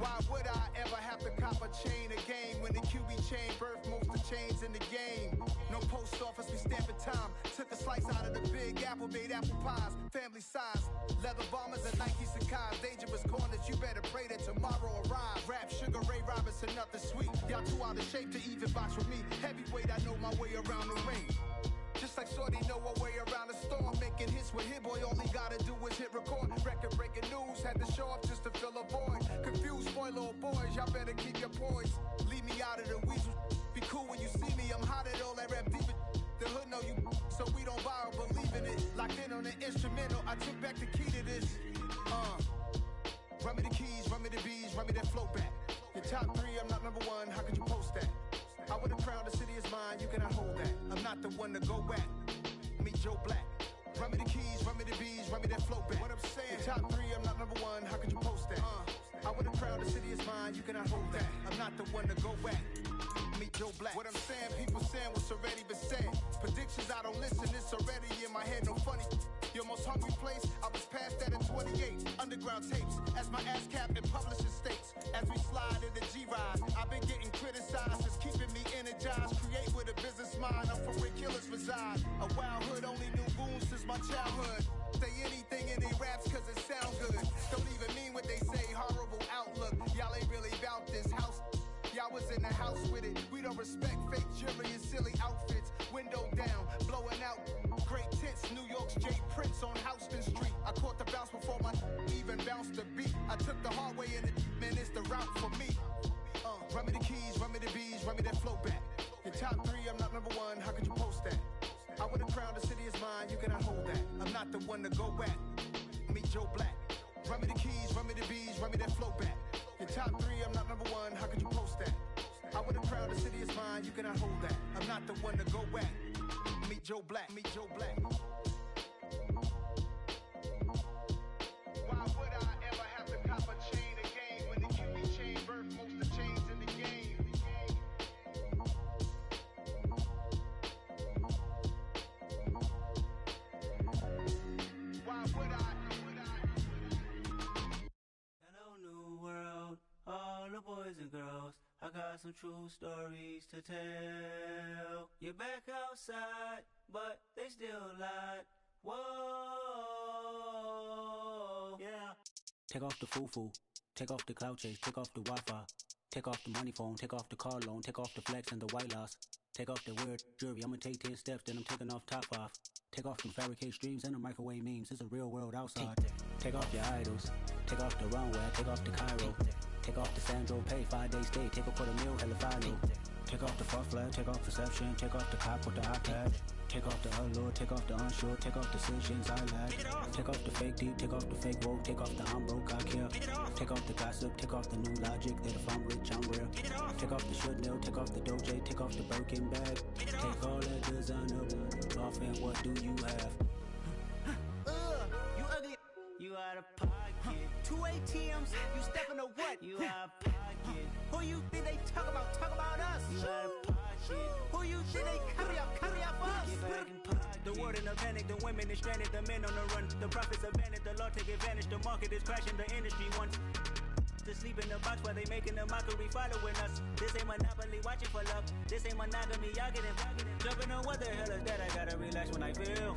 Why would I ever have to cop a chain again when the QB chain birthed most of the chains in the game? No post office, we stamping time. Took a slice out of the Big Apple, made apple pies, family size. Leather bombers and Nike Sacai's, dangerous corners. You better pray that tomorrow arrives. Rap Sugar Ray Robinson, nothing sweet. Y'all too out of shape to even box with me. Heavyweight, I know my way around the ring. Just like Shorty know her way around the storm. Making hits with Hit Boy, all he gotta do is hit record. Record breaking news, had to show up just to fill a void. Confused boy, little boys, y'all better keep your poise. Leave me out of the weasel. Be cool when you see me, I'm hot at all that rap deep. The hood know you, so we don't borrow, believe in it. Locked in on the instrumental, I took back the key to this. Run me the keys, run me the bees, run me that flow back. Your top three, I'm not number one, how could you post that? I would've crowned the city is mine, you cannot hold that. I'm not the one to go back. Meet Joe Black. Run me the keys, run me the bees, run me that flow back. What I'm saying, your top three, I'm not number one, how could you post that? I would've crowned the city is mine, you cannot hold that. I'm not the one to go back. Meet Joe Black. What I'm saying, people saying what's already been said. Predictions, I don't listen, it's already in my head, no funny. Your most hungry place, I was past that in 28. Underground tapes, as my ass cap in publishing states. As we slide in the G-Ride, I've been getting criticized, it's keeping me energized. Create with a business mind, I'm from where killers reside. A wild hood, only knew goons since my childhood. Say anything in they raps cause it sound good. Don't even mean what they say, horrible outlook. Y'all ain't really about this house. Y'all was in the house with it. We don't respect fake jewelry and silly outfits. Window down, blowing out. Great tits, New York's J. Prince on Houston Street. I caught the bounce before my even bounced the beat. I took the hard way in it, man, it's the route for me. Run me the keys, run me the bees, run me that flow back. Your top three, I'm not number one, how could you post that? I would've crowned the city is mine, you cannot hold that. I'm not the one to go back. Meet Joe Black. Run me the keys, run me the bees, run me that flow back. Your top three, I'm not number one, how could you post that? I would've crowned the city is mine, you cannot hold that. I'm not the one to go back. Meet Joe Black, meet Joe Black. Why would I ever have to cop a chain again when the QB chain birthed most of the chains in the game? Why would I? Hello, new world, all the boys and girls. I got some true stories to tell. You're back outside, but they still lied. Whoa, yeah. Take off the foo-foo, take off the cloud chase, take off the Wi-Fi, take off the money phone, take off the car loan, take off the flex and the white loss, take off the weird jewelry. I'ma take 10 steps, then I'm taking off top 5. Take off them fabricated streams and the microwave memes. It's a real world outside. Take off your idols, take off the runway, take off the Cairo, take off the Sandro Pay, 5-day stay, take a $250,000, hella follow. Take off the far flag, take off perception, take off the cop with the iPad. Take off the allure, take off the unsure, take off decisions I lack. Take off the fake deep, take off the fake woke, take off the I'm broke, I care. Take off the gossip, take off the new logic that if I'm rich, I'm real. Take off the should know, take off the Doja, take off the Birkin bag. Take all that designer off and what do you have? You ugly. You out of pocket. 2 ATMs, you stepping to what? You out of pocket. Who you think they talk about? Talk about us. You out of pocket. Who you think they carry up for Get us? back in pocket. The world in a panic, the women is stranded, the men on the run. The profits abandoned, the law take advantage. The market is crashing, the industry wants to sleep in the box while they making a mockery following us. This ain't Monopoly, watching for love. This ain't monogamy, y'all getting jumping on what the hell is that? I gotta relax when I feel.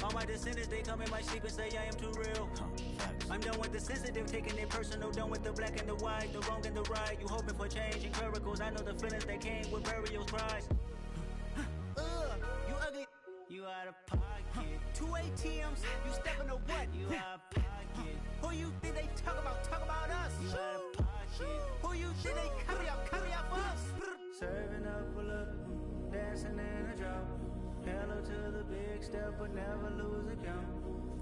All my descendants, they come in my sleep and say I am too real. I'm done with the sensitive, taking it personal. Done with the black and the white, the wrong and the right. You hoping for change and miracles. I know the feelings that came with burials, cries. You ugly. You out of pocket. 2 ATMs, you stepping to what? You out of pocket. Who you think they talk about? Talk about us. You out of pocket. Who you think they carry up for us? Serving up a look, dancing in a drop. Hello to the big step, but never lose a count.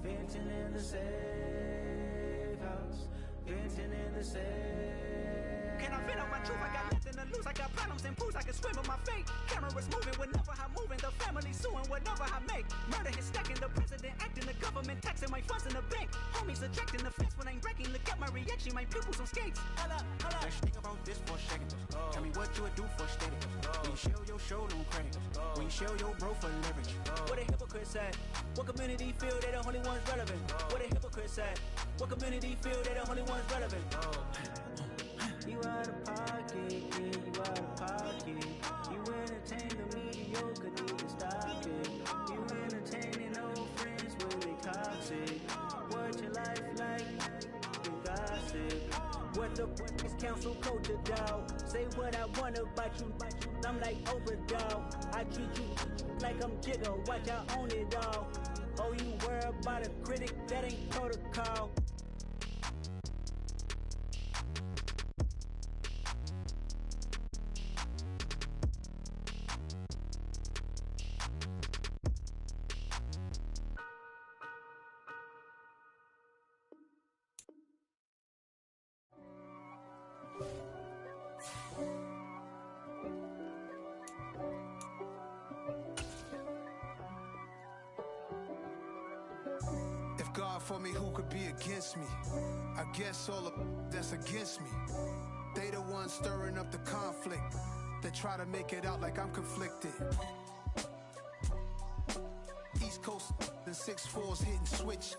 Venting in the safe house. Venting in the safe. Can I vent on my truth? I got nothing to lose. I got problems and booze. I can swim with my fate. Cameras moving whenever I'm moving. The family suing whatever I make. Murder is stacking. The president acting. The government taxing my funds in the bank. Homies ejecting the fence when I'm breaking. Look at my reaction. My pupils on skates. Holla, holla. Let's think about this for a second. Tell me what you would do for steady. When you show your show on credit. When you show your bro for leverage. What a hypocrite said. What community feel they the only ones relevant? What a hypocrite said. What community feel they the only ones relevant? what the council culture, dog. Say what I want about you, I'm like overdog. I treat you like I'm Jigga, watch I own it all. Oh, you worry about a critic, that ain't protocol. If God for me, who could be against me? I guess all of that's against me. They the ones stirring up the conflict. They try to make it out like I'm conflicted. East Coast and 6'4's hitting switch.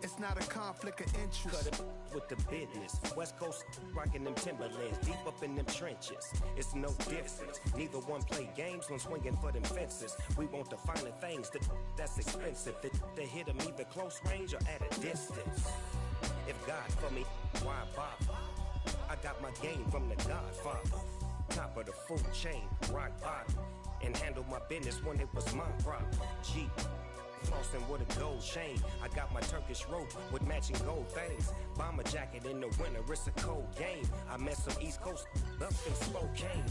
It's not a conflict of interest. Cut it with the business. West Coast rocking them Timberlands, deep up in them trenches. It's no difference. Neither one play games when swinging for them fences. We want the finer things that's expensive. They hit them either close range or at a distance. If God for me, why bother? I got my game from the Godfather. Top of the food chain, rock bottom. And handle my business when it was my problem. G. Flossing with a gold chain. I got my Turkish rope with matching gold things. Bomber jacket in the winter, it's a cold game. I met some East Coast up in Spokane.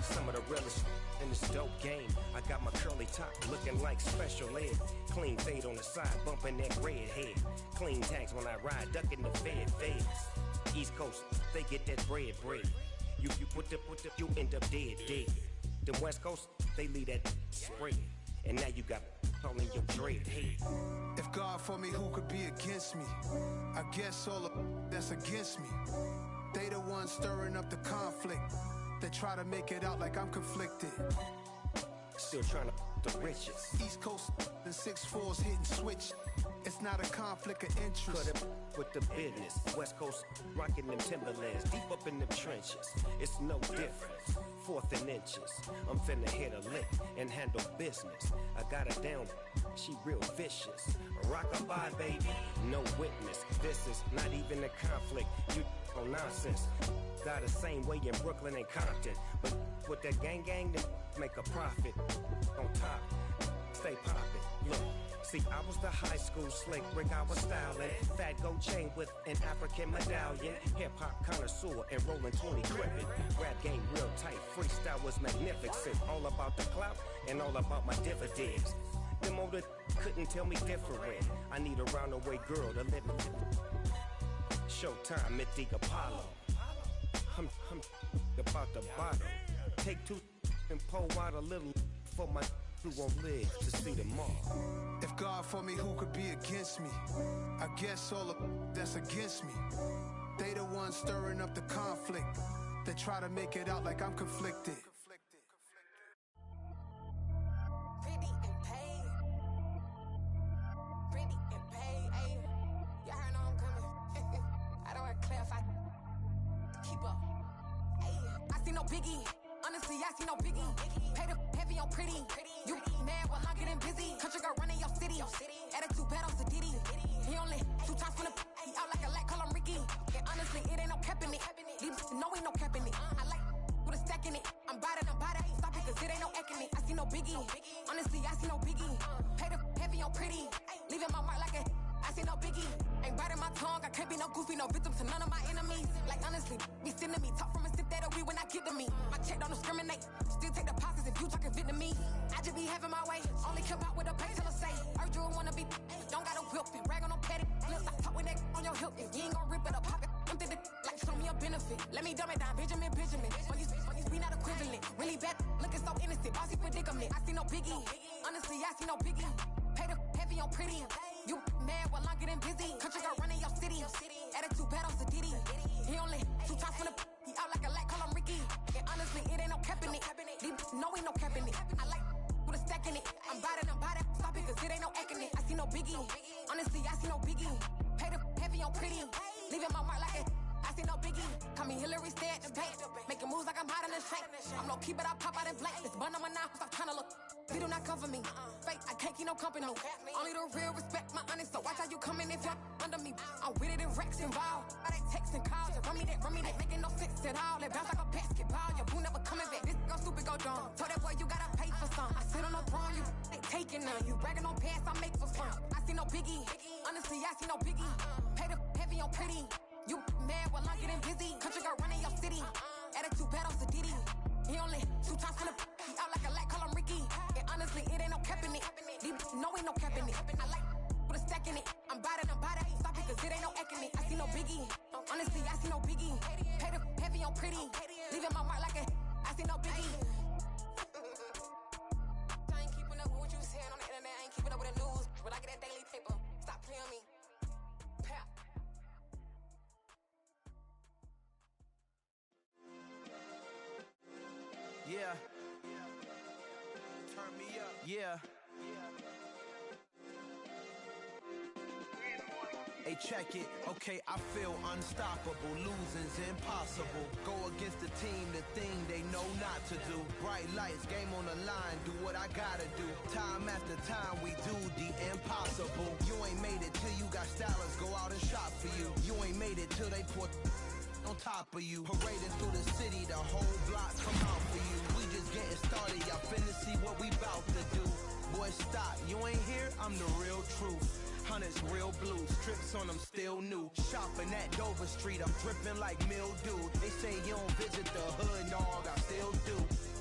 Some of the realest in this dope game. I got my curly top looking like special ed. Clean fade on the side, bumping that red head. Clean tags when I ride, ducking the feds. East Coast, they get that bread. You you end up dead. Them West Coast, they leave that spread. And now you got all in your dread head. If God for me, who could be against me? I guess all of that's against me. They the ones stirring up the conflict. They try to make it out like I'm conflicted. Still trying to the riches. East Coast and 6'4's hitting switch. It's not a conflict of interest. Cut it with the business. West Coast rocking them Timberlands, deep up in them trenches. It's no difference. 4th and inches. I'm finna hit a lick and handle business. I got her down, she real vicious. Rock-a-bye, baby, no witness. This is not even a conflict. You on nonsense. Got the same way in Brooklyn and Compton. But with that gang, then make a profit. On top, stay poppin'. Look. See, I was the high school slick Rick, I was styling. Fat gold chain with an African medallion. Hip-hop connoisseur and rolling 20 crippin'. Rap game real tight, freestyle was magnificent. All about the clout and all about my dividends. Them older couldn't tell me different. I need a roundaway girl to live with. Showtime, Mythic Apollo. I'm about the bottom. Take 2 and pour out a little for my who won't live to see tomorrow. If God for me, who could be against me? I guess all of that's against me. They the ones stirring up the conflict. They try to make it out like I'm conflicted. Pretty and paid. Pretty and paid. Ayy, y'all heard know I'm coming. I don't want to clarify. Keep up. Ayy, I see no biggie. Honestly, I see no biggie. Pay the heavy on pretty. You mad while I'm getting busy. Country girl running your city. Attitude bad on Sadiddy. He only 2 times from the he out like a lack, call him Ricky. And honestly, it ain't no cap in it. These know ain't no cap in it. I like with a stack in it. I'm bad. Stop it, cause it ain't no eck in it. I see no biggie. Honestly, I see no biggie. Pay the heavy on pretty. Leaving my mark like a I see no biggie. Ain't biting my tongue. I can't be no goofy, no victim to none of my enemies. Like honestly, be sending me talk from a sip that we when I get to me. My check don't discriminate. Still take deposits if you talking Vietnamese. I just be having my way. Only care about what the pay till I say. Urge you wanna be. Don't got a whip and brag on no petty. Let's stop talk with that on your hip. If you ain't gon' rip it up, pop it. I'm thinking like show me a benefit. Let me dumb it down, Benjamin. Money's we not equivalent. Really bad, looking so innocent. Bossy predicament. I see no biggie. Honestly, I see no biggie. Pay the heavy on pretty. You mad while I'm getting busy. Country girl running your city. Attitude bad on Sadiddy. He only 2 times from the he out like a lack, call him Ricky. And honestly, it ain't no cap in it. These know ain't no cap in it. I like with a stack in it. I'm bad. Stop it, cause it ain't no eck in it. I see no biggie. Honestly, I see no biggie. Pay the heavy on pretty. Leaving my mark like a I see no biggie. Call me Hillary, stay at the bank. Making moves like I'm hot in the shank. I'm low key, but I pop out in blank. This bun on my knife, stop trying to look. They do not cover me. Fake, I can't keep no company. Only the real respect my honest. So watch how you coming if you're under me. I'm with it in Rex involved. I they texting calls and run me run me that, making no sense at all. That bounce like a basketball, your boo never coming back. This go stupid, go dumb. Told that boy you gotta pay for some. I sit on no throne, you ain't taking none. You bragging on pants, I make for fun. I see no biggie, honestly, I see no biggie. Pay the heavy on pretty. You mad while I'm getting busy. Country girl running your city. Attitude bad on Sadidi. He only 2 times from the he out like a light, call him Ricky. And honestly, it ain't no cap in it. These no ain't no cap in it. I like with a stack in it. I'm bout it, ain't stop it, cause it ain't no acting it. I see no biggie. Honestly, I see no biggie. Pay the heavy on pretty. Leaving my mark like a I see no biggie. I ain't keeping up with what you saying on the internet. I ain't keeping up with the news. But I get that daily paper. Stop playing me. Pap. Yeah. Turn me up. Yeah. Hey, check it. Okay, I feel unstoppable. Losing's impossible. Go against the team, the thing they know not to do. Bright lights, game on the line. Do what I gotta do. Time after time, we do the impossible. You ain't made it till you got stylists go out and shop for you. You ain't made it till they put on top of you. Parading through the city, the whole block come out for you. We just getting started, y'all finna see what we bout to do. Boy, stop, you ain't here, I'm the real truth. Hunters real blue, strips on them still new. Shopping at Dover Street, I'm dripping like mildew. They say you don't visit the hood, dog, I still do.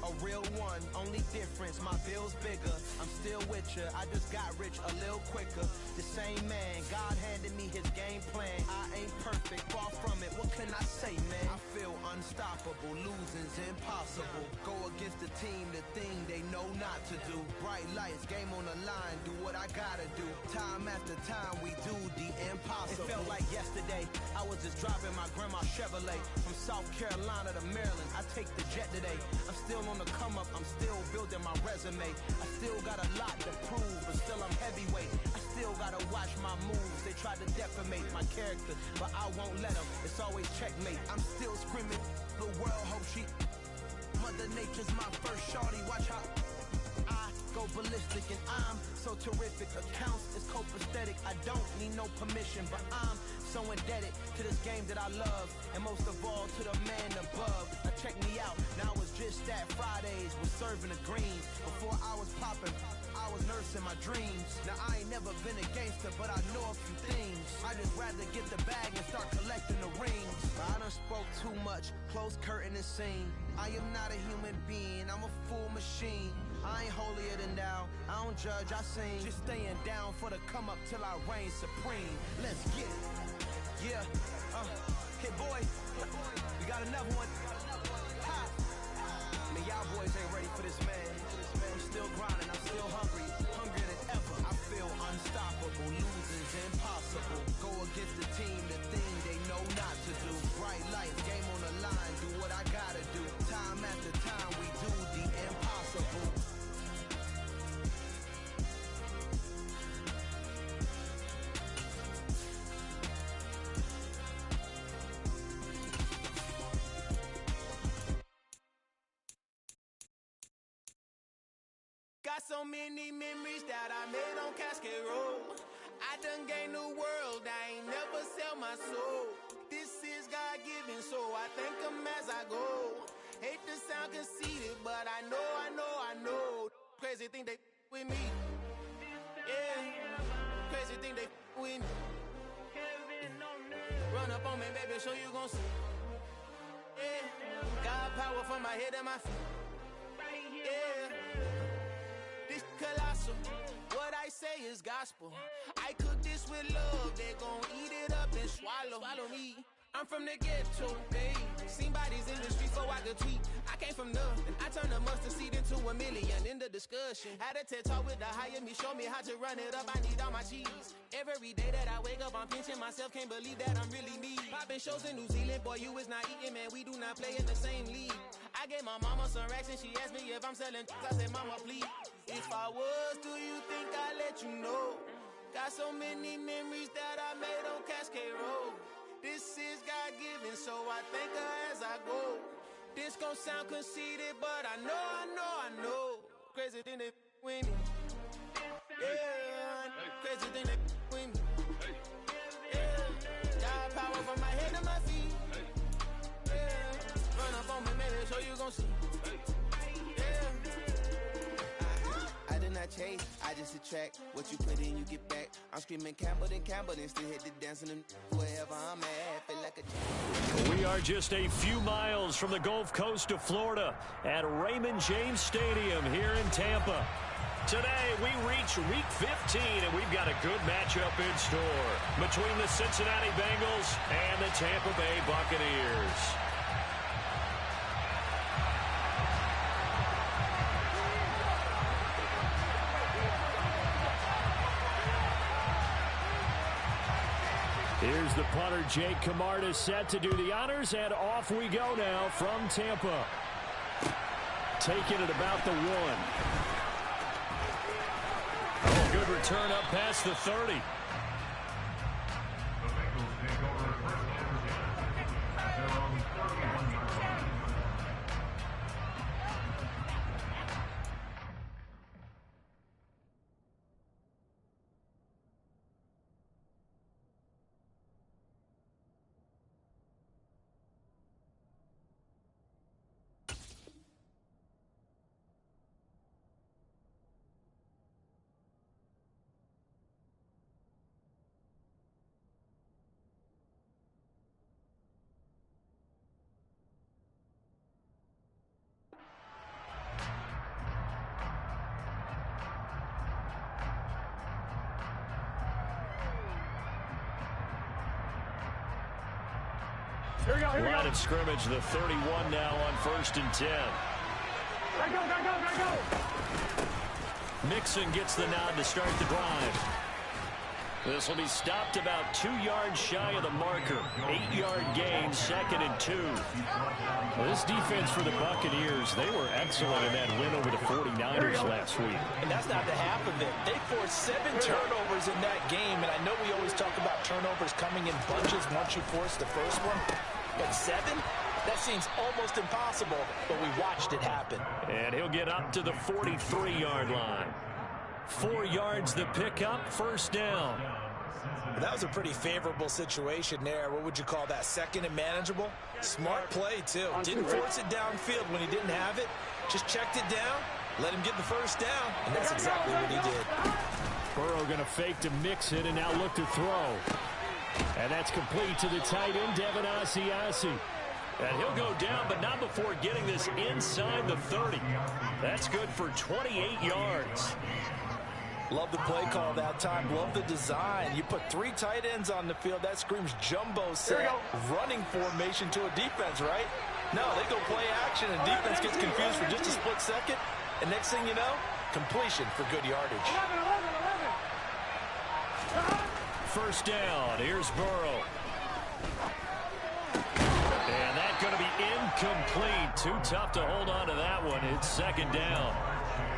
A real one, only difference, my bill's bigger. I'm still with ya, I just got rich a little quicker. The same man, God handed me his game plan. I ain't perfect, far from it, what can I say, man? I feel unstoppable, losing's impossible. Go against the team, the thing they know not to do. Bright lights, game on the line, do what I gotta do. Time after time, we do the impossible. It felt like yesterday, I was just driving my grandma's Chevrolet. From South Carolina to Maryland, I take the jet today. I'm still on the come up, I'm still building my resume. I still got a lot to prove, but still I'm heavyweight. I still gotta watch my moves. They try to defamate my character, but I won't let them. It's always checkmate. I'm still screaming, the world hope she. Mother Nature's my first shorty. Watch how I go ballistic, and I'm so terrific. Accounts is copacetic. I don't need no permission, but I'm so indebted to this game that I love, and most of all to the man above. Now check me out, now it's just that Fridays was serving the greens. Before I was popping, I was nursing my dreams. Now I ain't never been a gangster, but I know a few things. I just rather get the bag and start collecting the rings. I done spoke too much, close curtain and scene. I am not a human being, I'm a full machine. I ain't holier than thou, I don't judge, I sing. Just staying down for the come up till I reign supreme. Let's get it. Yeah, hey boy, we got another one. Ha. Man, y'all boys ain't ready for this, man. I'm still grinding, I'm still hungry, hungrier than ever. I feel unstoppable, losing's impossible. Go against the team, the thing they know not to do. Bright lights, game on the line, do what I gotta do. Time after time, we do the impossible. Got so many memories that I made on Cascade Road. I done gained the world, I ain't never sell my soul. This is God-given, so I thank him as I go. Hate to sound conceited, but I know. Crazy thing they with me. Yeah, crazy thing they with me. Run up on me, baby, show you gon' see. Yeah, got power from my head and my feet. Yeah. This colossal, what I say is gospel. I cook this with love, they gon' eat it up and swallow me. I'm from the ghetto, babe. Seen bodies in the streets so I could tweet. I came from nothing, I turned a mustard seed into a million in the discussion. Had a TED talk with the higher me, show me how to run it up, I need all my cheese. Every day that I wake up, I'm pinching myself, can't believe that I'm really me. Popping shows in New Zealand, boy, you is not eating, man, we do not play in the same league. I gave my mama some racks and she asked me if I'm selling I said, mama, please. If I was, do you think I'd let you know? Got so many memories that I made on Cascade Road. This is God-given, so I thank her as I go. This gon' sound conceited, but I know. Crazy thing they with me. Yeah, crazy thing they with me. Yeah, got power from my head to my feet. chase. I just attract what you put in, you get back. I'm screaming Campbell, then still hit the dancing and wherever I'm at. Feel like a We are just a few miles from the Gulf Coast of Florida at Raymond James Stadium here in Tampa. Today, we reach Week 15, and we've got a good matchup in store between the Cincinnati Bengals and the Tampa Bay Buccaneers. Here's the punter, Jake Camarda, set to do the honors, and off we go now from Tampa. Taking it about the 1. Oh, good return up past the 30. Line of scrimmage, the 31 now on 1st and 10. Go. Mixon gets the nod to start the drive. This will be stopped about 2 yards shy of the marker. 8-yard gain, 2nd and 2. Well, this defense for the Buccaneers, they were excellent in that win over the 49ers last week. And that's not the half of it. They forced 7 turnovers in that game, and I know we always talk about turnovers coming in bunches once you force the first one. But 7? That seems almost impossible, but we watched it happen. And he'll get up to the 43-yard line. 4 yards the pickup, 1st down. Well, that was a pretty favorable situation there. What would you call that, 2nd and manageable? Smart play, too. Didn't force it downfield when he didn't have it. Just checked it down, let him get the 1st down, and that's exactly what he did. Burrow going to fake to mix it and now look to throw. And that's complete to the tight end, Devin Asiasi. And he'll go down, but not before getting this inside the 30. That's good for 28 yards. Love the play call that time. Love the design. You put 3 tight ends on the field. That screams jumbo set, running formation to a defense, right? No, they go play action, and defense gets confused for just a split second. And next thing you know, completion for good yardage. 1st down. Here's Burrow. And that's going to be incomplete. Too tough to hold on to that one. It's 2nd down.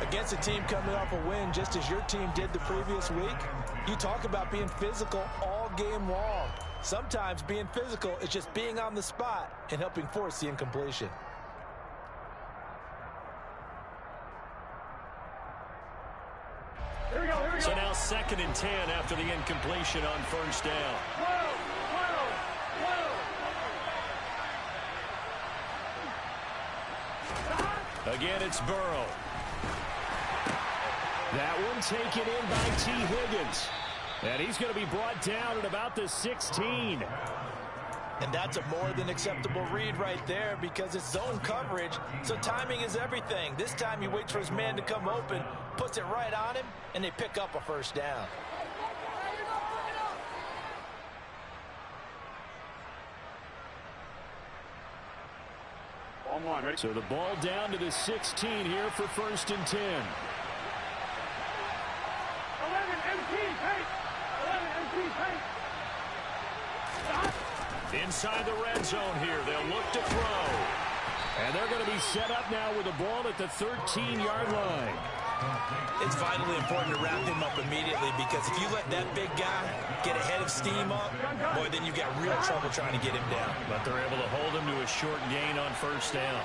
Against a team coming off a win just as your team did the previous week, you talk about being physical all game long. Sometimes being physical is just being on the spot and helping force the incompletion. So now 2nd and 10 after the incompletion on 1st down. Again, it's Burrow. That one taken in by T. Higgins. And he's going to be brought down at about the 16. And that's a more than acceptable read right there because it's zone coverage, so timing is everything. This time he waits for his man to come open, puts it right on him, and they pick up a 1st down. So the ball down to the 16 here for 1st and 10. 11 MT, pace! 11 MT, pace! Inside the red zone here, they'll look to throw. And they're going to be set up now with the ball at the 13-yard line. It's vitally important to wrap him up immediately because if you let that big guy get a head of steam up, boy, then you've got real trouble trying to get him down. But they're able to hold him to a short gain on 1st down.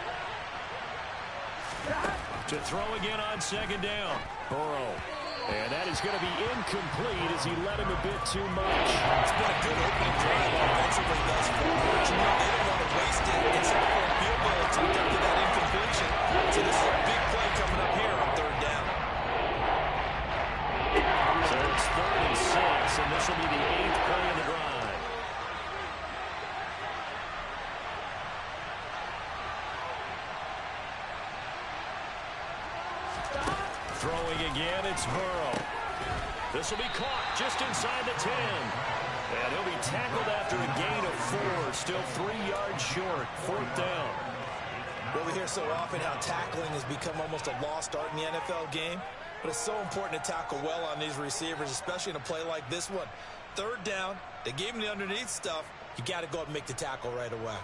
To throw again on 2nd down. Burrow. And that is going to be incomplete as he led him a bit too much. It's been a good opening drive offensively thus far. But you know they don't want to waste it and settle for a field goal attempt after that incompletion. So this is a big play coming up here on 3rd down. Throwing again, it's Burrow. This will be caught just inside the 10. And he'll be tackled after a gain of 4. Still 3 yards short. 4th down. Well, we hear so often how tackling has become almost a lost art in the NFL game. But it's so important to tackle well on these receivers, especially in a play like this one. 3rd down, they gave him the underneath stuff. You got to go up and make the tackle right away.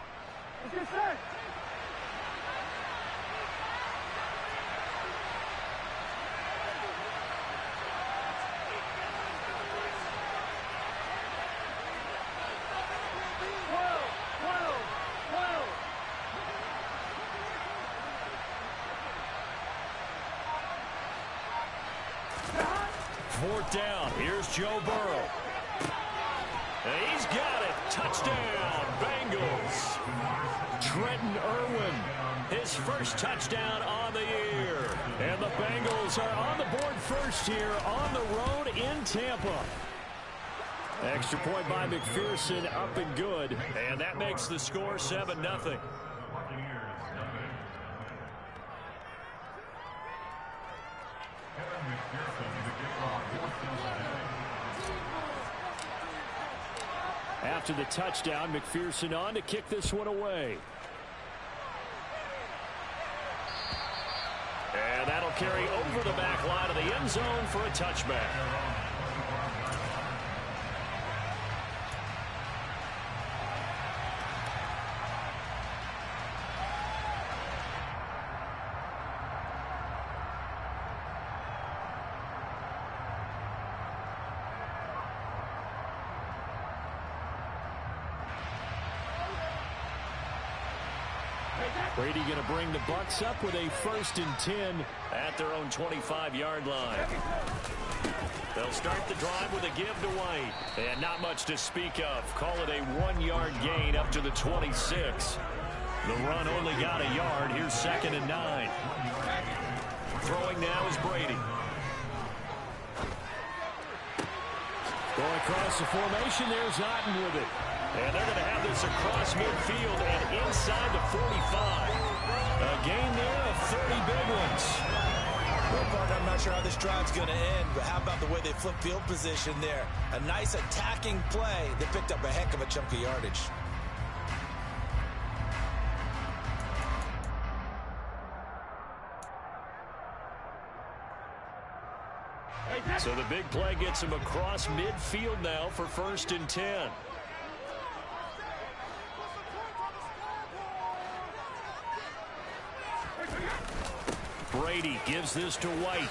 Fourth down. Here's Joe Burrow. And he's got it. Touchdown, Bengals. Trenton Irwin, his first touchdown on the year. And the Bengals are on the board first here on the road in Tampa. Extra point by McPherson, up and good. And that makes the score 7-0. After the touchdown, McPherson on to kick this one away. And that'll carry over the back line of the end zone for a touchback. Brady going to bring the Bucs up with a 1st and 10 at their own 25-yard line. They'll start the drive with a give to White. And not much to speak of. Call it a 1-yard gain up to the 26. The run only got a yard. Here's 2nd and 9. Throwing now is Brady. Going across the formation, there's Otten with it. And they're going to have this across midfield and inside the 45. A gain there of 30 big ones. Well, partner, I'm not sure how this drive's going to end, but how about the way they flip field position there? A nice attacking play. They picked up a heck of a chunk of yardage. So the big play gets him across midfield now for 1st and 10. Brady gives this to White.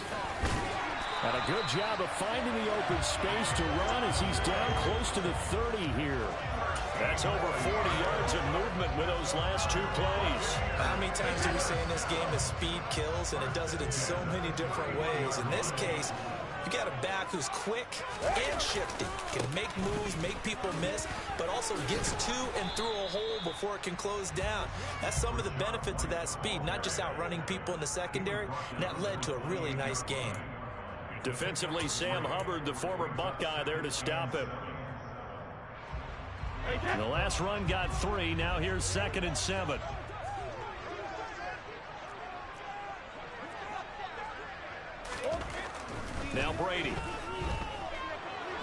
And a good job of finding the open space to run as he's down close to the 30 here. That's over 40 yards of movement with those last 2 plays. How many times do we say in this game that speed kills, and it does it in so many different ways? In this case, you got a back who's quick and shifty, can make moves, make people miss, but also gets to and through a hole before it can close down. That's some of the benefits of that speed, not just outrunning people in the secondary, and that led to a really nice game. Defensively, Sam Hubbard, the former Buckeye, there to stop him. And the last run got 3. Now here's 2nd and 7. Now Brady.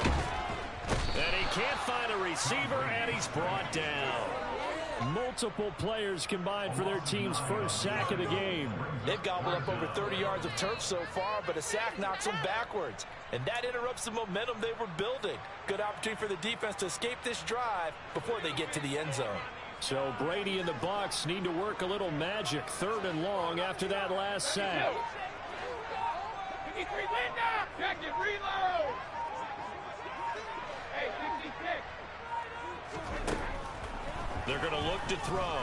And he can't find a receiver, and he's brought down. Multiple players combined for their team's first sack of the game. They've gobbled up over 30 yards of turf so far, but a sack knocks them backwards. And that interrupts the momentum they were building. Good opportunity for the defense to escape this drive before they get to the end zone. So Brady and the Bucs need to work a little magic. 3rd and long after that last sack. Check it, reload! Hey, 66. They're going to look to throw.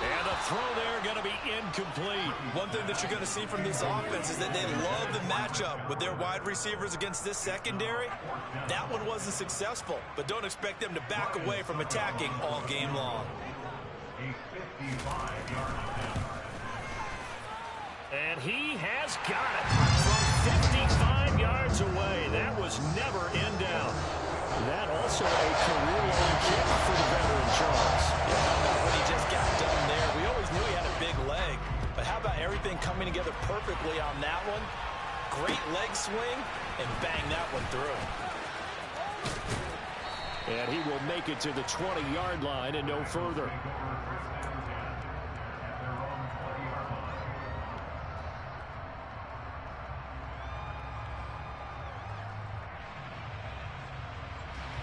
And the throw there going to be incomplete. One thing that you're going to see from this offense is that they love the matchup with their wide receivers against this secondary. That one wasn't successful, but don't expect them to back away from attacking all game long. And he has got it from 55 yards away. That was never in doubt. That also a career-long kick for the veteran Charles. Yeah, how about what he just got done there? We always knew he had a big leg, but how about everything coming together perfectly on that one. Great leg swing, and bang that one through. And he will make it to the 20-yard line and no further.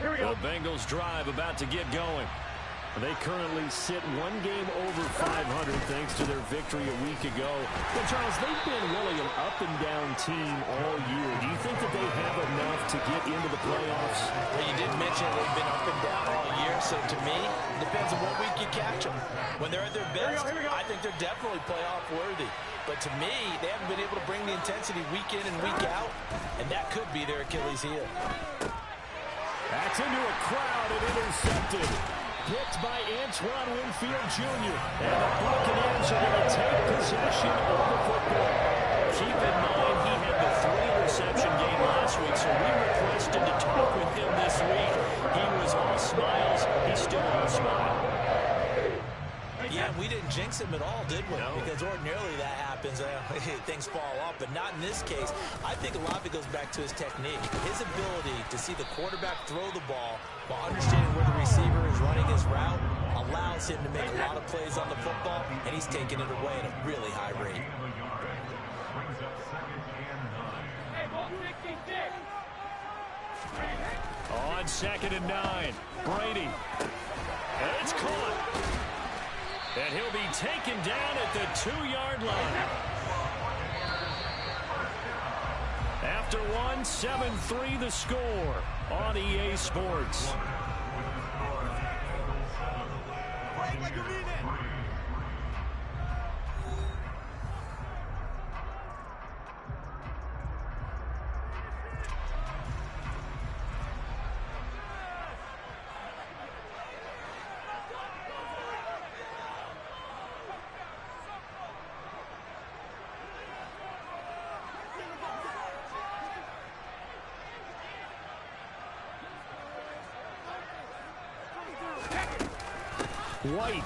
The Bengals drive about to get going. They currently sit one game over 500 thanks to their victory a week ago. But, Charles, they've been really an up-and-down team all year. Do you think that they have enough to get into the playoffs? Well, you did mention they've been up and down all year, so to me, it depends on what week you catch them. When they're at their best, I think they're definitely playoff worthy. But to me, they haven't been able to bring the intensity week in and week out, and that could be their Achilles heel. That's into a crowd and intercepted. Picked by Antoine Winfield Jr. And the Buccaneers are going to take possession of the football. Keep in mind he had the 3-interception game last week, so we requested to talk with him this week. He was all smiles. He's still all smile. Yeah, we didn't jinx him at all, did we? No. Because ordinarily that happens. Things fall off, but not in this case. I think a lot of it goes back to his technique. His ability to see the quarterback throw the ball while understanding where the receiver is running his route allows him to make a lot of plays on the football, and he's taking it away at a really high rate. On 2nd and 9, Brady. And it's caught. And he'll be taken down at the 2-yard line. After 7-3 the score on EA Sports. White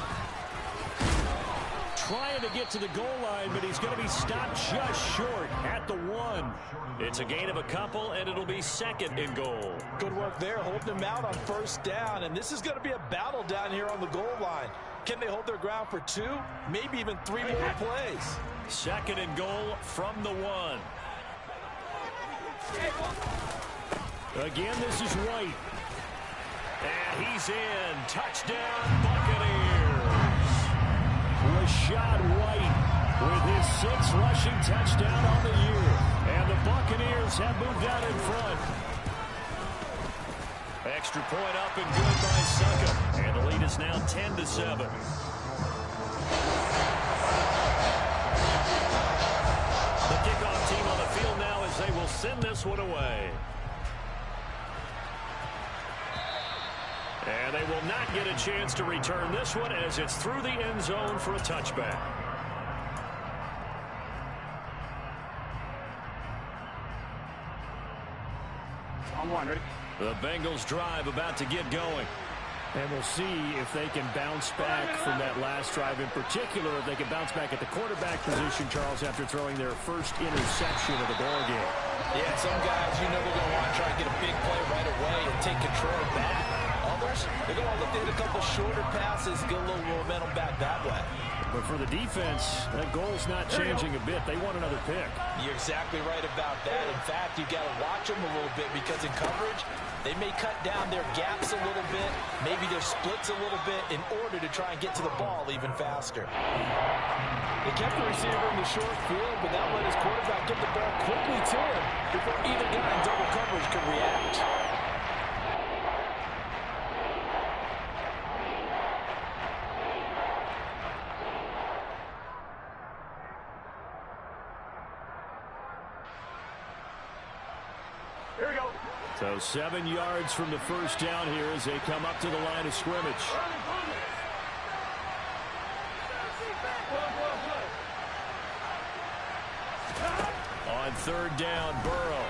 trying to get to the goal line, but he's going to be stopped just short at the 1. It's a gain of a couple, and it'll be 2nd and goal. Good work there, holding him out on 1st down, and this is going to be a battle down here on the goal line. Can they hold their ground for 2, maybe even 3 more plays? 2nd and goal from the 1. Again, this is White. And he's in. Touchdown, Buccaneers. Rashad White with his 6th rushing touchdown on the year. And the Buccaneers have moved out in front. Extra point up and good by Suckup. And the lead is now 10-7. The kickoff team on the field now as they will send this one away. And they will not get a chance to return this one as it's through the end zone for a touchback. On 1, ready? The Bengals drive about to get going. And we'll see if they can bounce back from that last drive. In particular, if they can bounce back at the quarterback position, Charles, after throwing their first interception of the ball game. Yeah, some guys, they're going to want to try to get a big play right away and take control back. Others, they're going to look to hit a couple shorter passes, get a little momentum back that way. But for the defense, that goal's not changing a bit. They want another pick. You're exactly right about that. In fact, you got to watch them a little bit because in coverage, they may cut down their gaps a little bit, maybe their splits a little bit in order to try and get to the ball even faster. They kept the receiver in the short field, but that let his quarterback get the ball quickly to him before either guy in double coverage could react. So 7 yards from the first down here as they come up to the line of scrimmage. On 3rd down, Burrow.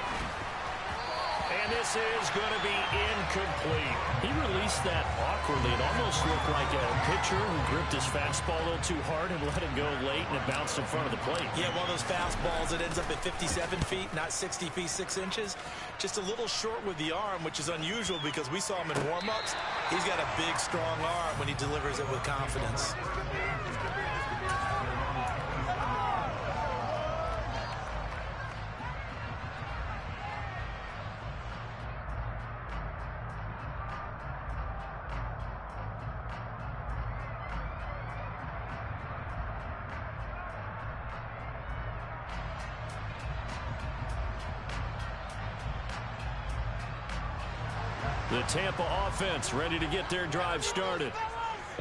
And this is going to be incomplete. He released that awkwardly. It almost looked like a pitcher who gripped his fastball a little too hard and let it go late, and it bounced in front of the plate. Yeah, one of those fastballs that ends up at 57 feet, not 60 feet, 6 inches. Just a little short with the arm, which is unusual because we saw him in warm-ups. He's got a big, strong arm when he delivers it with confidence. The Tampa offense ready to get their drive started.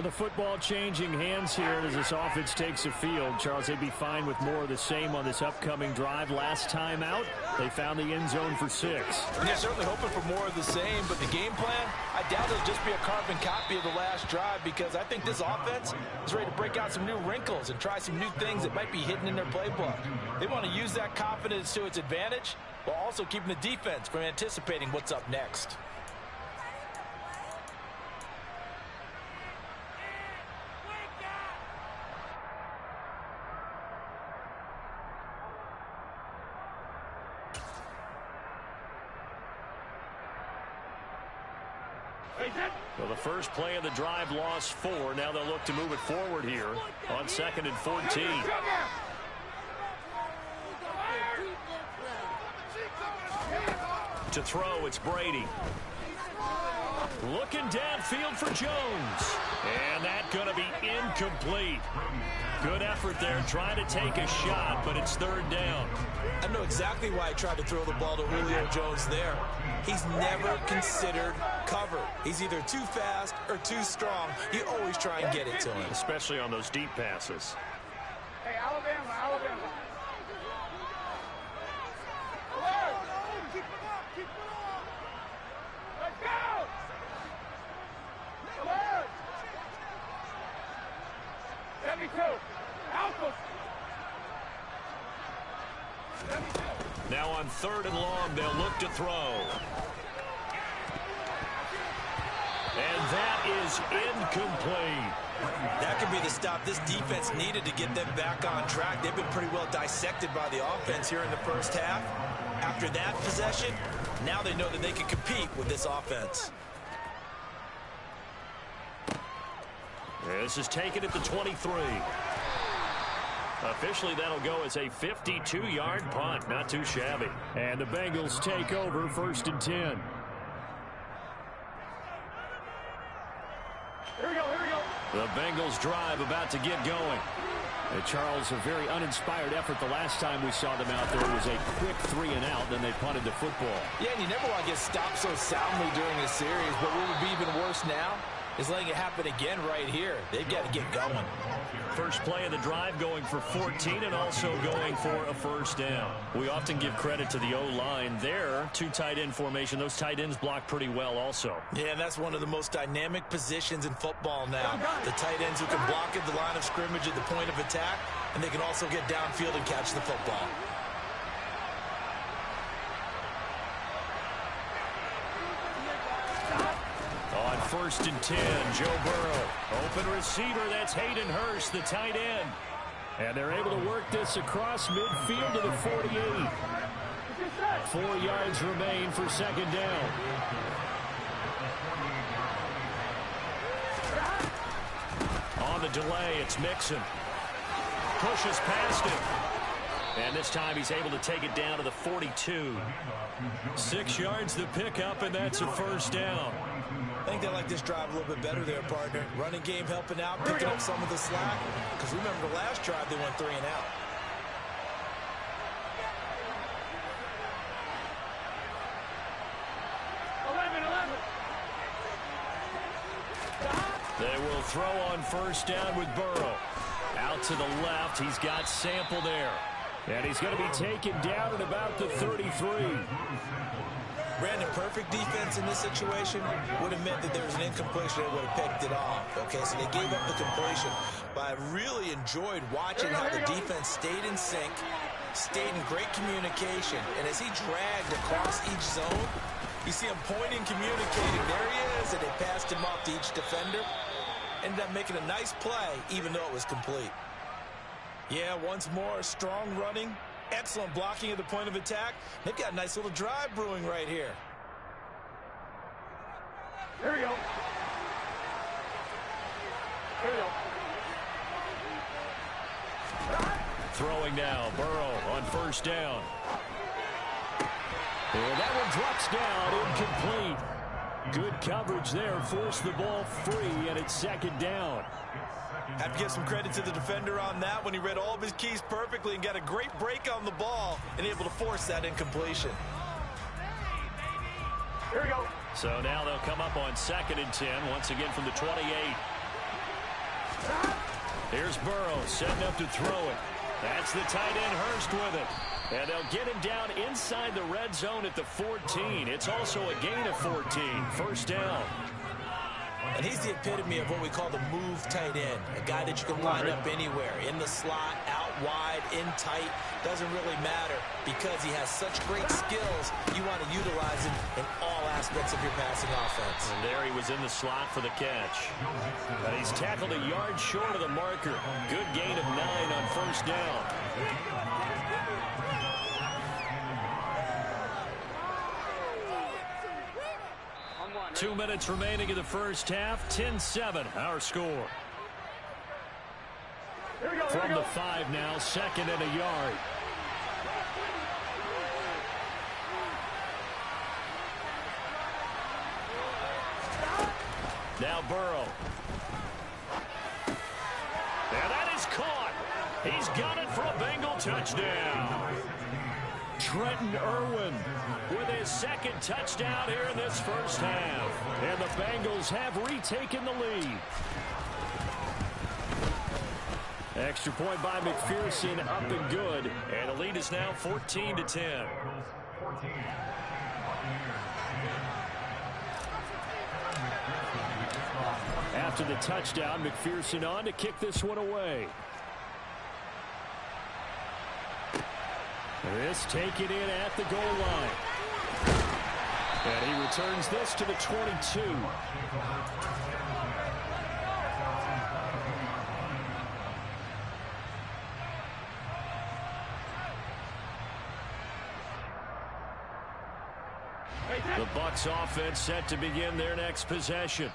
The football changing hands here as this offense takes the field. Charles, they'd be fine with more of the same on this upcoming drive. Last time out, they found the end zone for 6. They're certainly hoping for more of the same, but the game plan, I doubt it'll just be a carbon copy of the last drive because I think this offense is ready to break out some new wrinkles and try some new things that might be hidden in their playbook. They want to use that confidence to its advantage while also keeping the defense from anticipating what's up next. Well, the first play of the drive lost 4. Now they'll look to move it forward here on 2nd and 14. To throw, it's Brady. Looking downfield for Jones. And that's going to be incomplete. Good effort there, trying to take a shot, but it's 3rd down. I know exactly why I tried to throw the ball to Julio Jones there. He's never considered cover. He's either too fast or too strong. You always try and get it to him. Especially on those deep passes. Hey, Alabama, Alabama. Keep it up, keep it up. Let's go! Alert! 72. Alpha. 72. Now on 3rd and long, they'll look to throw. And that is incomplete. That could be the stop this defense needed to get them back on track. They've been pretty well dissected by the offense here in the first half. After that possession, now they know that they can compete with this offense. This is taken at the 23. Officially, that'll go as a 52-yard punt. Not too shabby. And the Bengals take over 1st and 10. Here we go, here we go. The Bengals drive about to get going. Charles, a very uninspired effort. The last time we saw them out there was a quick 3 and out, then they punted the football. Yeah, and you never want to get stopped so soundly during a series, but what would be even worse now is letting it happen again right here. They've got to get going. First play of the drive going for 14 and also going for a 1st down. We often give credit to the O-line there. 2 tight end formation. Those tight ends block pretty well also. Yeah, and that's one of the most dynamic positions in football now. The tight ends who can block at the line of scrimmage at the point of attack, and they can also get downfield and catch the football. On 1st and 10, Joe Burrow. Open receiver, that's Hayden Hurst, the tight end. And they're able to work this across midfield to the 48. 4 yards remain for 2nd down. On the delay, it's Mixon. Pushes past him. And this time he's able to take it down to the 42. 6 yards the pickup, and that's a 1st down. I think they like this drive a little bit better there, partner. Running game helping out, picking up some of the slack. Because remember the last drive, they went 3 and out. They will throw on 1st down with Burrow. Out to the left, he's got Sample there. And he's going to be taken down at about the 33. Brandon, perfect defense in this situation would have meant that there was an incompletion that would have picked it off. Okay, so they gave up the completion. But I really enjoyed watching how the defense stayed in sync, stayed in great communication. And as he dragged across each zone, You see him pointing, communicating. There he is, and they passed him off to each defender. Ended up making a nice play, even though it was complete. Yeah, once more, strong running, excellent blocking at the point of attack. They've got a nice little drive brewing right here. Here we go. Here we go. Throwing now, Burrow on first down. And that one drops down, incomplete. Good coverage there, forced the ball free, and it's second down. Have to give some credit to the defender on that when he read all of his keys perfectly and got a great break on the ball and able to force that incompletion. Here we go. So now they'll come up on 2nd and 10, once again from the 28. Here's Burrow setting up to throw it. That's the tight end Hurst with it. And they'll get him down inside the red zone at the 14. It's also a gain of 14. First down. And he's the epitome of what we call the move tight end. A guy that you can line up anywhere. In the slot, out wide, in tight. Doesn't really matter because he has such great skills. You want to utilize him in all aspects of your passing offense. And there he was in the slot for the catch. And he's tackled a yard short of the marker. Good gain of 9 on first down. 2 minutes remaining in the first half. 10-7, our score. From the 5 now, 2nd and a yard. Now Burrow. And that is caught. He's got it for a Bengal touchdown. Trenton Irwin with his 2nd touchdown here in this first half. And the Bengals have retaken the lead. Extra point by McPherson, up and good. And the lead is now 14-10. After the touchdown, McPherson on to kick this one away. This taken in at the goal line. And he returns this to the 22. The Bucs offense set to begin their next possession.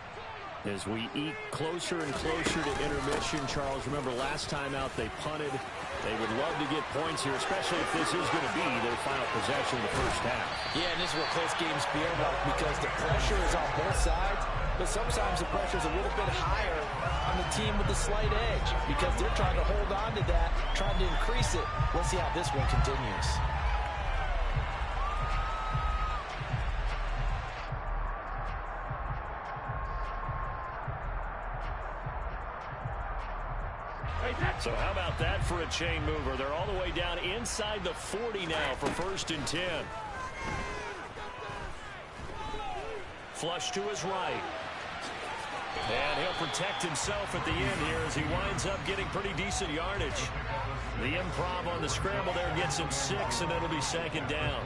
As we eat closer and closer to intermission, Charles, remember last time out they punted. They would love to get points here, especially if this is going to be their final possession in the first half. Yeah, and this is what close games feel like because the pressure is on both sides, but sometimes the pressure is a little bit higher on the team with the slight edge because they're trying to hold on to that, trying to increase it. We'll see how this one continues. So how about that for a chain mover? They're all the way down inside the 40 now for 1st and 10. Flush to his right. And he'll protect himself at the end here as he winds up getting pretty decent yardage. The improv on the scramble there gets him 6, and it'll be 2nd down.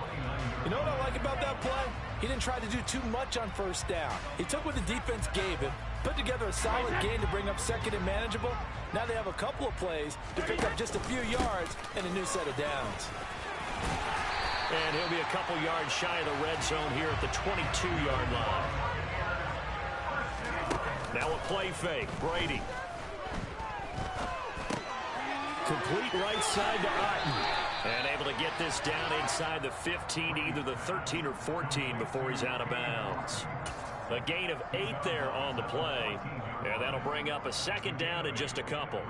You know what I like about that play? He didn't try to do too much on first down. He took what the defense gave him, put together a solid gain to bring up 2nd and manageable. Now they have a couple of plays to pick up just a few yards and a new set of downs. And he'll be a couple yards shy of the red zone here at the 22-yard line. Now a play fake. Brady. Complete right side to Otten. And able to get this down inside the 15, either the 13 or 14 before he's out of bounds. A gain of 8 there on the play. And that'll bring up a 2nd down in just a couple.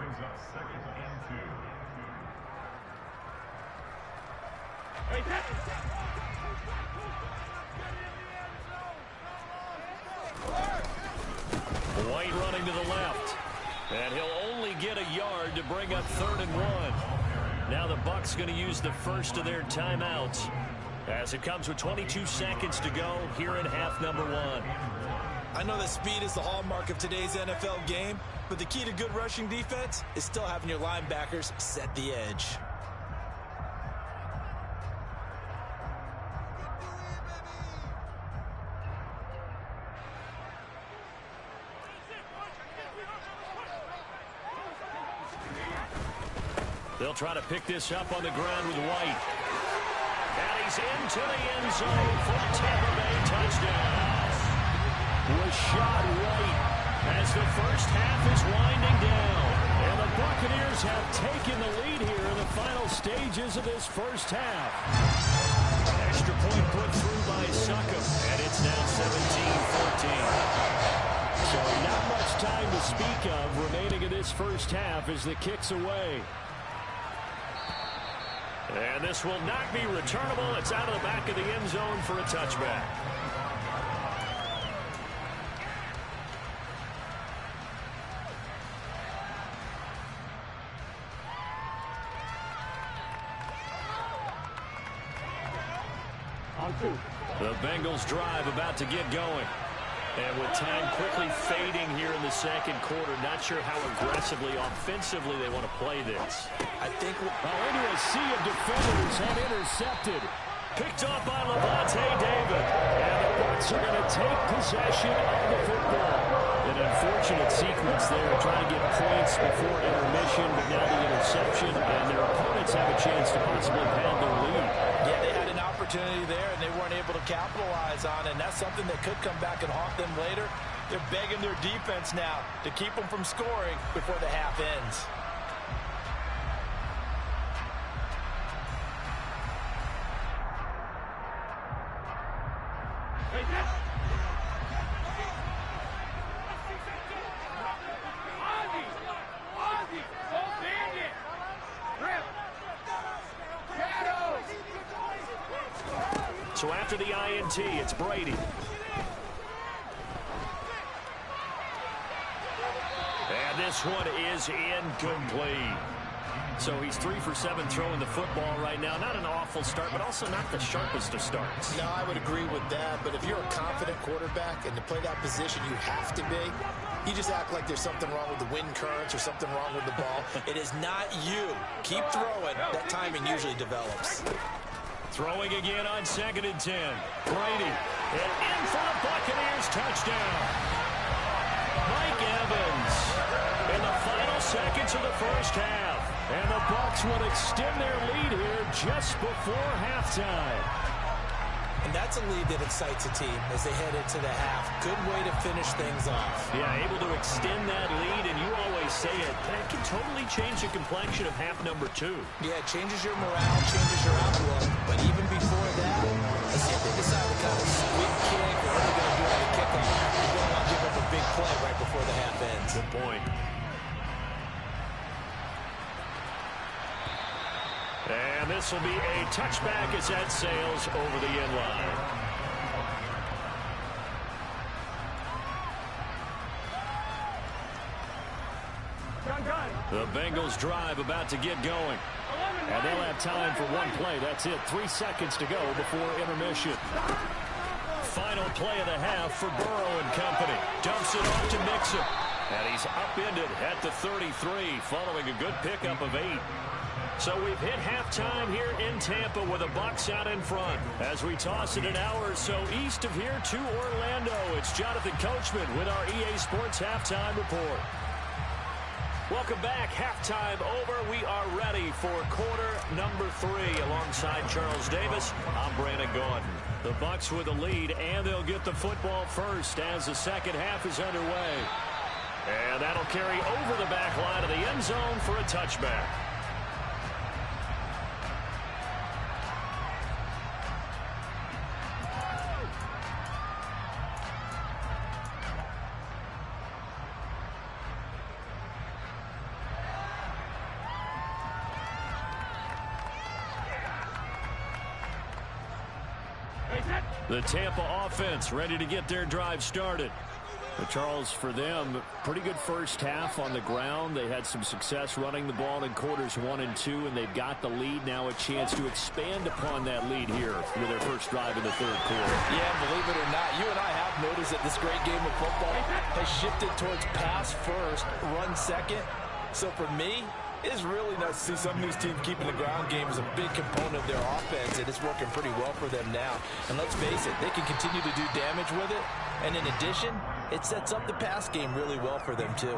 White running to the left. And he'll only get a yard to bring up 3rd and 1. Now the Bucs going to use the first of their timeouts as it comes with 22 seconds to go here in half number 1. I know that speed is the hallmark of today's NFL game, but the key to good rushing defense is still having your linebackers set the edge. They'll try to pick this up on the ground with White. And he's into the end zone for a Tampa Bay touchdown. Rashad White as the first half is winding down. And the Buccaneers have taken the lead here in the final stages of this first half. Extra point put through by Succop, and it's now 17-14. So not much time to speak of remaining in this first half as the kick's away. And this will not be returnable. It's out of the back of the end zone for a touchback. The Bengals drive about to get going. And with time quickly fading here in the second quarter, not sure how aggressively, offensively they want to play this. I think into a sea of defenders and intercepted. Picked off by Levante David. And the Bucs are going to take possession of the football. An unfortunate sequence there, trying to get points before intermission, but now the interception, and their opponents have a chance to possibly pad their lead. Yeah, they had an opportunity there, and they weren't able to capitalize on it, and that's something that could come back and haunt them later. They're begging their defense now to keep them from scoring before the half ends. So after the INT, it's Brady. And this one is incomplete. So he's 3 for 7 throwing the football right now. Not an awful start, but also not the sharpest of starts. No, I would agree with that. But if you're a confident quarterback and to play that position you have to be, you just act like there's something wrong with the wind currents or something wrong with the ball. It is not you. Keep throwing. That timing usually develops. Throwing again on 2nd and 10. Brady. And in for the Buccaneers touchdown. Mike Evans in the final seconds of the first half. And the Bucs will extend their lead here just before halftime. And that's a lead that excites a team as they head into the half. Good way to finish things off. Yeah, able to extend that lead, and you always say it, that can totally change the complexion of half number 2. Yeah, it changes your morale, changes your outlook. But even before that, let's see if they decide to kind of squib kick or what they're going to do on the kickoff. You're going to want to give up a big play right before the half ends. Good point. And this will be a touchback as that sails over the end line. The Bengals drive about to get going. And they'll have time for one play. That's it. 3 seconds to go before intermission. Final play of the half for Burrow and company. Dumps it off to Mixon. And he's upended at the 33 following a good pickup of 8. So we've hit halftime here in Tampa with the Bucs out in front. As we toss it an hour or so east of here to Orlando, it's Jonathan Coachman with our EA Sports Halftime Report. Welcome back. Halftime over. We are ready for quarter number 3 alongside Charles Davis. I'm Brandon Gaudin. The Bucs with the lead, and they'll get the football first as the second half is underway. And that'll carry over the back line of the end zone for a touchback. The Tampa offense ready to get their drive started. But Charles, for them, pretty good first half on the ground. They had some success running the ball in quarters 1 and 2, and they've got the lead. Now a chance to expand upon that lead here with their first drive in the third quarter. Yeah, believe it or not, you and I have noticed that this great game of football has shifted towards pass first, run second. So for me, it's really nice to see some of these teams keeping the ground game as a big component of their offense, and it's working pretty well for them now. And let's face it, they can continue to do damage with it. And in addition, it sets up the pass game really well for them, too.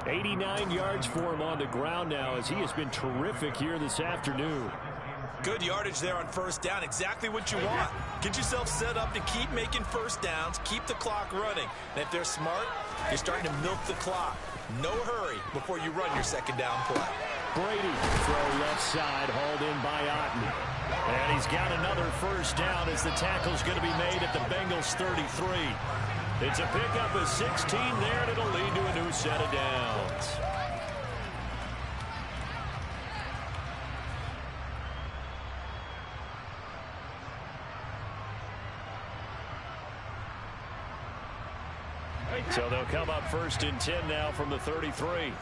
89 yards for him on the ground now as he has been terrific here this afternoon. Good yardage there on first down. Exactly what you want. Get yourself set up to keep making first downs, keep the clock running. And if they're smart, you're starting to milk the clock. No hurry before you run your second down play. Brady, throw left side, hauled in by Otten. And he's got another first down as the tackle's going to be made at the Bengals 33. It's a pickup of 16 there, and it'll lead to a new set of downs. So they'll come up first and 10 now from the 33.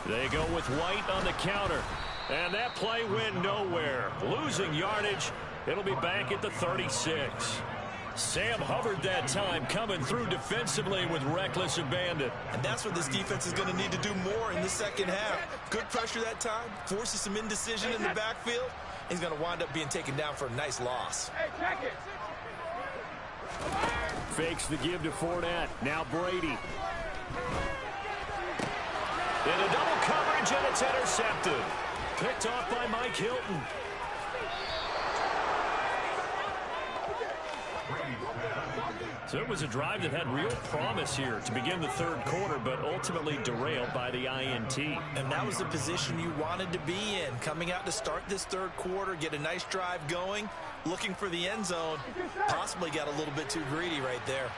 They go with White on the counter. And that play went nowhere. Losing yardage. It'll be back at the 36. Sam Hubbard that time coming through defensively with reckless abandon. And that's what this defense is going to need to do more in the second half. Good pressure that time. Forces some indecision in the backfield. He's going to wind up being taken down for a nice loss. Fakes the give to Fournette. Now Brady. In a double coverage, and it's intercepted. Picked off by Mike Hilton. So it was a drive that had real promise here to begin the third quarter, but ultimately derailed by the INT. And that was the position you wanted to be in. Coming out to start this third quarter, get a nice drive going, looking for the end zone. Possibly got a little bit too greedy right there.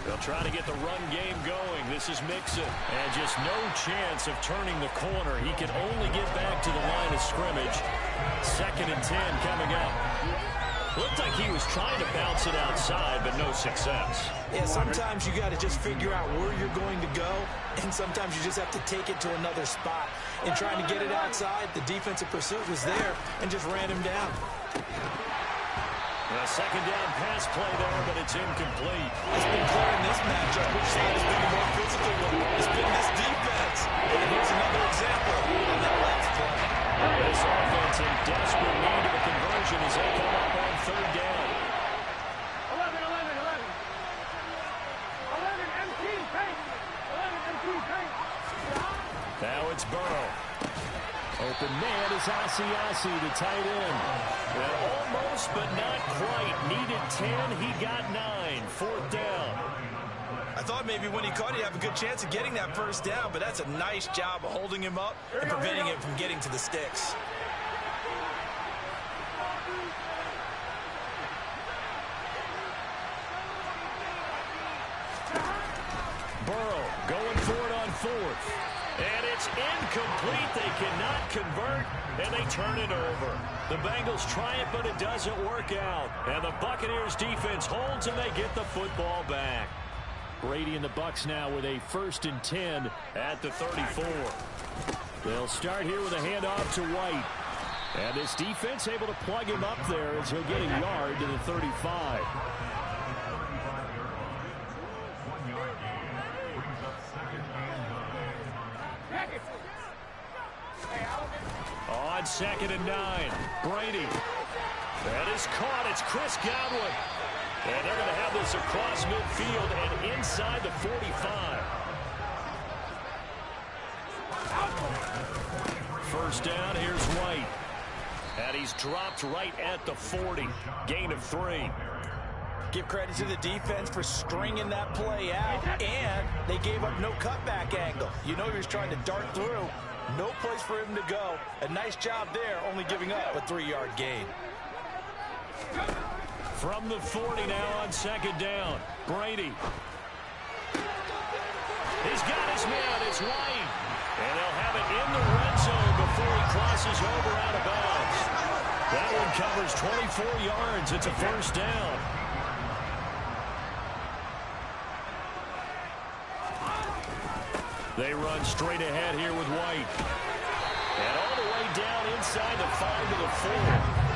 They'll try to get the run game going. This is Mixon. And just no chance of turning the corner. He can only get back to the line of scrimmage. 2nd and 10 coming up. Looked like he was trying to bounce it outside, but no success. Yeah, sometimes you got to just figure out where you're going to go, and sometimes you just have to take it to another spot. In trying to get it outside, the defensive pursuit was there and just ran him down. A second down pass play there, but it's incomplete. It's been clear in this matchup which side has been the more physical one. It's been this defense. And here's another example on that last play. This offense in desperate need of a conversion as they come up on third down. 11 MT paint. 11 MT paint. Now it's Burrow. Open man is Asiasi, the tight end. And almost, but not quite. Needed 10, he got 9. 4th down. I thought maybe when he caught it, he'd have a good chance of getting that first down, but that's a nice job of holding him up and preventing him from getting to the sticks. Burrow going for it on 4th. And it's incomplete. They cannot convert, and they turn it over. The Bengals try it, but it doesn't work out. And the Buccaneers defense holds, and they get the football back. Brady and the Bucs now with a 1st and 10 at the 34. They'll start here with a handoff to White. And this defense able to plug him up there as he'll get a yard to the 35. On 2nd and 9, Brady. That is caught. It's Chris Godwin. And they're going to have this across midfield and inside the 45. First down, here's White. And he's dropped right at the 40. Gain of 3. Give credit to the defense for stringing that play out. And they gave up no cutback angle. You know he was trying to dart through. No place for him to go. A nice job there, only giving up a 3-yard gain. From the 40 now on 2nd down. Brady. He's got his man. It's White. And they'll have it in the red zone before he crosses over out of bounds. That one covers 24 yards. It's a 1st down. They run straight ahead here with White. And all the way down inside the 5 to the 4.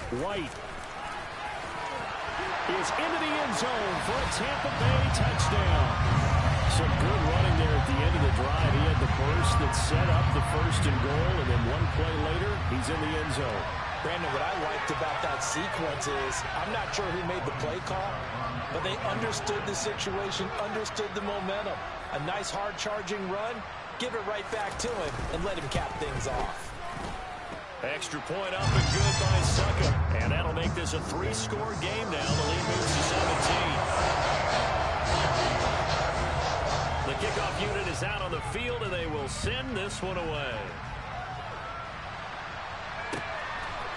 White is into the end zone for a Tampa Bay touchdown. Some good running there at the end of the drive. He had the burst that set up the first and goal, and then one play later, he's in the end zone. Brandon, what I liked about that sequence is I'm not sure who made the play call, but they understood the situation, understood the momentum. A nice hard-charging run, give it right back to him, and let him cap things off. Extra point up and good by Suckup. And that'll make this a 3-score game now. The lead moves to 17. The kickoff unit is out on the field, and they will send this one away.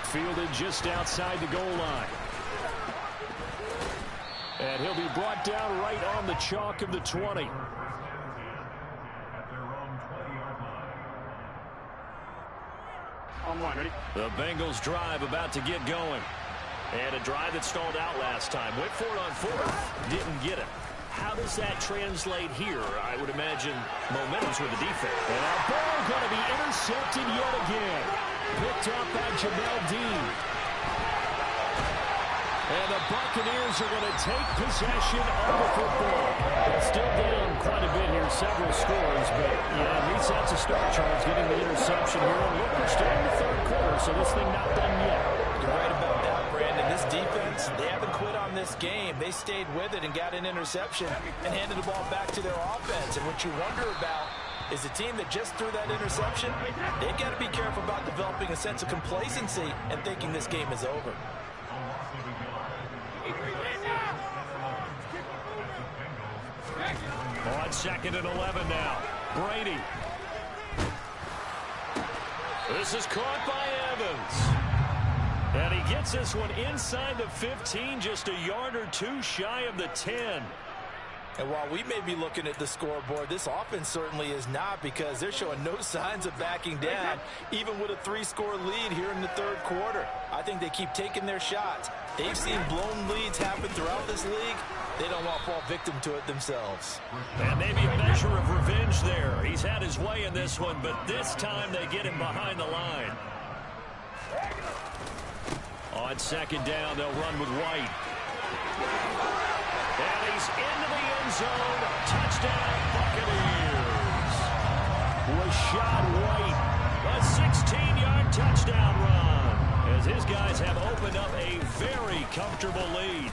Fielded just outside the goal line. And he'll be brought down right on the chalk of the 20. The Bengals drive about to get going. And a drive that stalled out last time. Went for it on fourth. Didn't get it. How does that translate here? I would imagine momentum's with the defense. And our ball going to be intercepted yet again. Picked up by Jamel Dean. And the Buccaneers are going to take possession of the football. They're still down quite a bit here, several scores, but yeah, at least that's a start, Charles, getting the interception here. And look, we're still in the third quarter, so this thing not done yet. You're right about that, Brandon. This defense, they haven't quit on this game. They stayed with it and got an interception and handed the ball back to their offense. And what you wonder about is the team that just threw that interception, they've got to be careful about developing a sense of complacency and thinking this game is over. On 2nd and 11 now. Brady. This is caught by Evans. And he gets this one inside the 15, just a yard or two shy of the 10. And while we may be looking at the scoreboard, this offense certainly is not, because they're showing no signs of backing down, even with a 3-score lead here in the third quarter. I think they keep taking their shots. They've seen blown leads happen throughout this league. They don't want to fall victim to it themselves. And maybe a measure of revenge there. He's had his way in this one, but this time they get him behind the line. On 2nd down, they'll run with White. And he's into the end zone. Touchdown, Buccaneers. Rashad White, a 16-yard touchdown run, as his guys have opened up a very comfortable lead.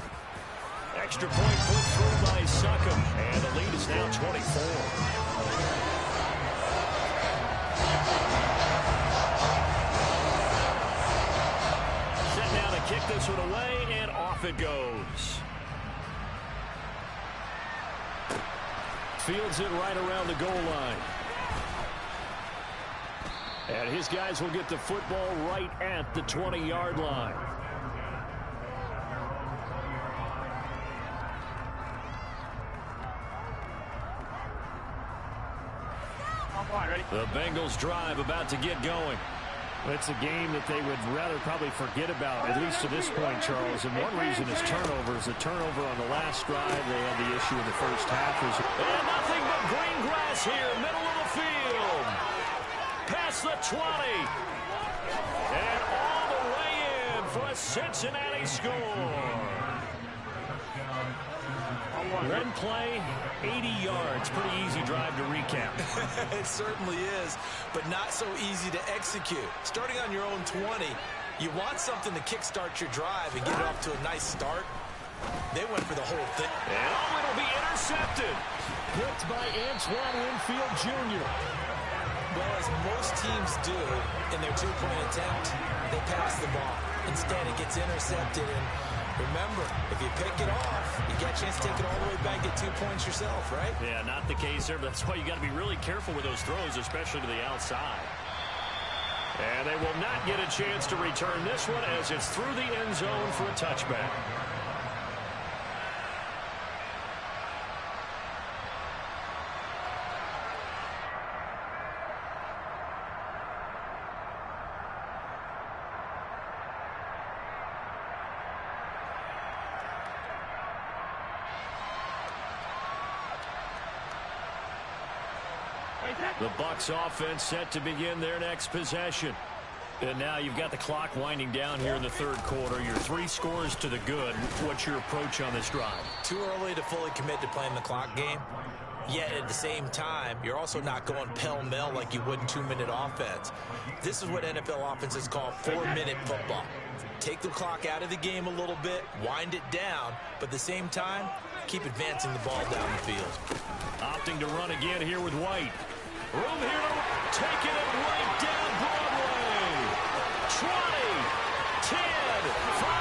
Extra point put through by Suckup, and the lead is now 24. Set now to kick this one away, and off it goes. Fields it right around the goal line. And his guys will get the football right at the 20-yard line. The Bengals drive about to get going. It's a game that they would rather probably forget about, at least to this point, Charles. And one reason is turnovers. A turnover on the last drive. They had the issue in the first half. And nothing but green grass here, middle of the field. Past the 20. And all the way in for a Cincinnati score. One play, 80 yards. Pretty easy drive to recap. It certainly is, but not so easy to execute. Starting on your own 20, you want something to kickstart your drive and get it off to a nice start. They went for the whole thing. And it'll be intercepted. Picked by Antoine Winfield Jr. Well, as most teams do in their two-point attempt, they pass the ball. Instead, it gets intercepted, and remember, if you pick it off, you get a chance to take it all the way back, get 2 points yourself, right? Yeah, not the case there, but that's why you got to be really careful with those throws, especially to the outside. And they will not get a chance to return this one as it's through the end zone for a touchback. The Bucs offense set to begin their next possession. And now you've got the clock winding down here in the third quarter. You're 3 scores to the good. What's your approach on this drive? Too early to fully commit to playing the clock game. Yet at the same time, you're also not going pell-mell like you would in 2-minute offense. This is what NFL offenses call 4-minute football. Take the clock out of the game a little bit, wind it down, but at the same time, keep advancing the ball down the field. Opting to run again here with White. Room here to take it right down Broadway. 20, 10, 5,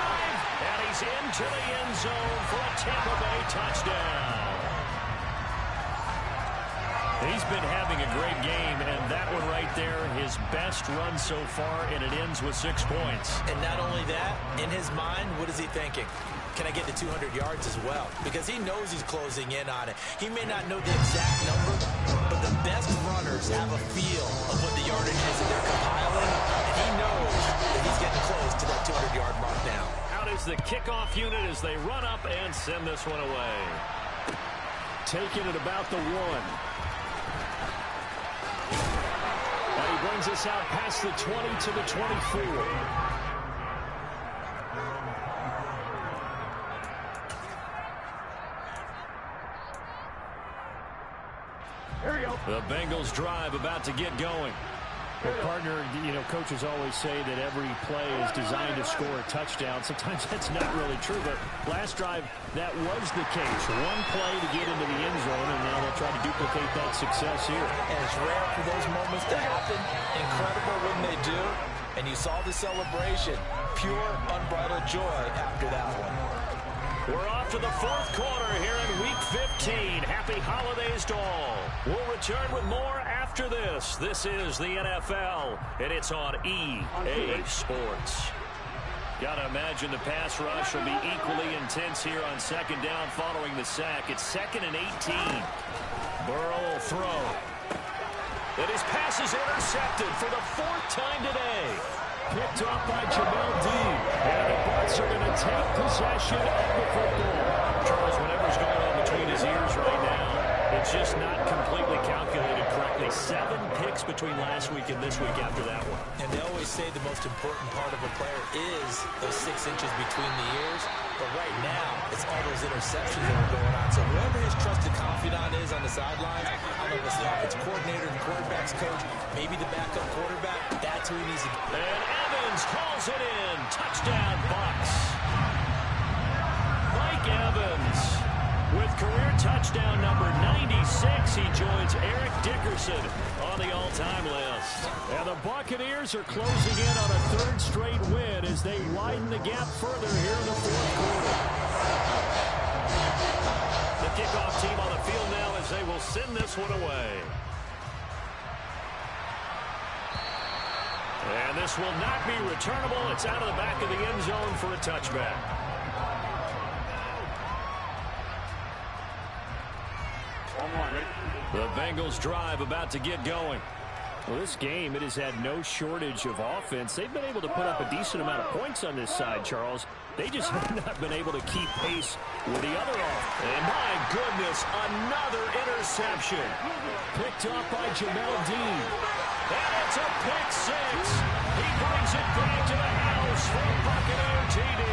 and he's into the end zone for a Tampa Bay touchdown. He's been having a great game, and that one right there, his best run so far, and it ends with 6 points. And not only that, in his mind, what is he thinking? Can I get to 200 yards as well? Because he knows he's closing in on it. He may not know the exact number, but the best runners have a feel of what the yardage is that they're compiling, and he knows that he's getting close to that 200-yard mark now. Out is the kickoff unit as they run up and send this one away. Taking it about the 1. And he brings us out past the 20 to the 24. Here we go. The Bengals drive about to get going. Well, partner, coaches always say that every play is designed to score a touchdown. Sometimes that's not really true, but last drive, that was the case. One play to get into the end zone, and now they'll try to duplicate that success here. And it's rare for those moments to happen. Incredible when they do. And you saw the celebration. Pure, unbridled joy after that one. We're off to the fourth quarter here in Week 15. Happy holidays to all. We'll return with more after this. This is the NFL, and it's on EA Sports. Gotta imagine the pass rush will be equally intense here on second down following the sack. It's 2nd and 18. Burrow will throw. And his pass is intercepted for the 4th time today. Picked off by Jamel Dean. And the Bucs are going to take possession of the football. Charles, whatever's going on between his ears right now, it's just not completely calculated correctly. 7 picks between last week and this week after that one. And they always say the most important part of a player is those 6 inches between the ears. But right now, it's all those interceptions that are going on. So whoever his trusted confidant is on the sidelines, I don't know if it's the offensive coordinator, the quarterback's coach, maybe the backup quarterback, that's who he needs to get. And Evans calls it in. Touchdown, Bucs. Mike Evans with career touchdown number 96. He joins Eric Dickerson on the all-time list. And the Buccaneers are closing in on a 3rd straight win as they widen the gap further here in the 4th quarter. The kickoff team on the field now as they will send this one away. And this will not be returnable. It's out of the back of the end zone for a touchback. The Bengals drive about to get going. Well, this game, it has had no shortage of offense. They've been able to put up a decent amount of points on this side, Charles. They just have not been able to keep pace with the other offense. And my goodness, another interception. Picked off by Jamel Dean. And it's a pick 6. He brings it back to the house for a Buccaneer TD.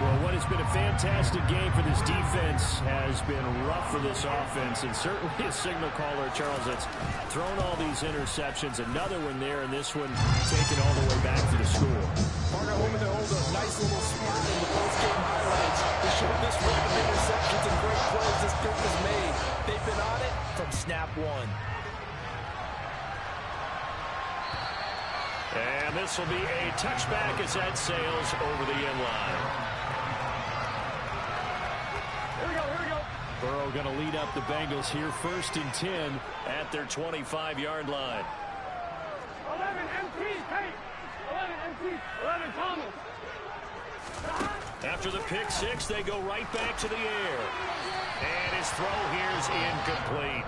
Well, what has been a fantastic game for this defense has been rough for this offense, and certainly a signal caller, Charles, that's thrown all these interceptions. Another one there, and this one taken all the way back to the score. Partner, over there, hold a nice little spot in the post-game highlights. They showed this run of interceptions and great plays this group has made. They've been on it from snap 1. And this will be a touchback as that sails over the end line. Burrow going to lead up the Bengals here, 1st and 10 at their 25-yard line. 11 MT, Tate. 11 MT, 11 Thomas. After the pick 6, they go right back to the air. And his throw here is incomplete.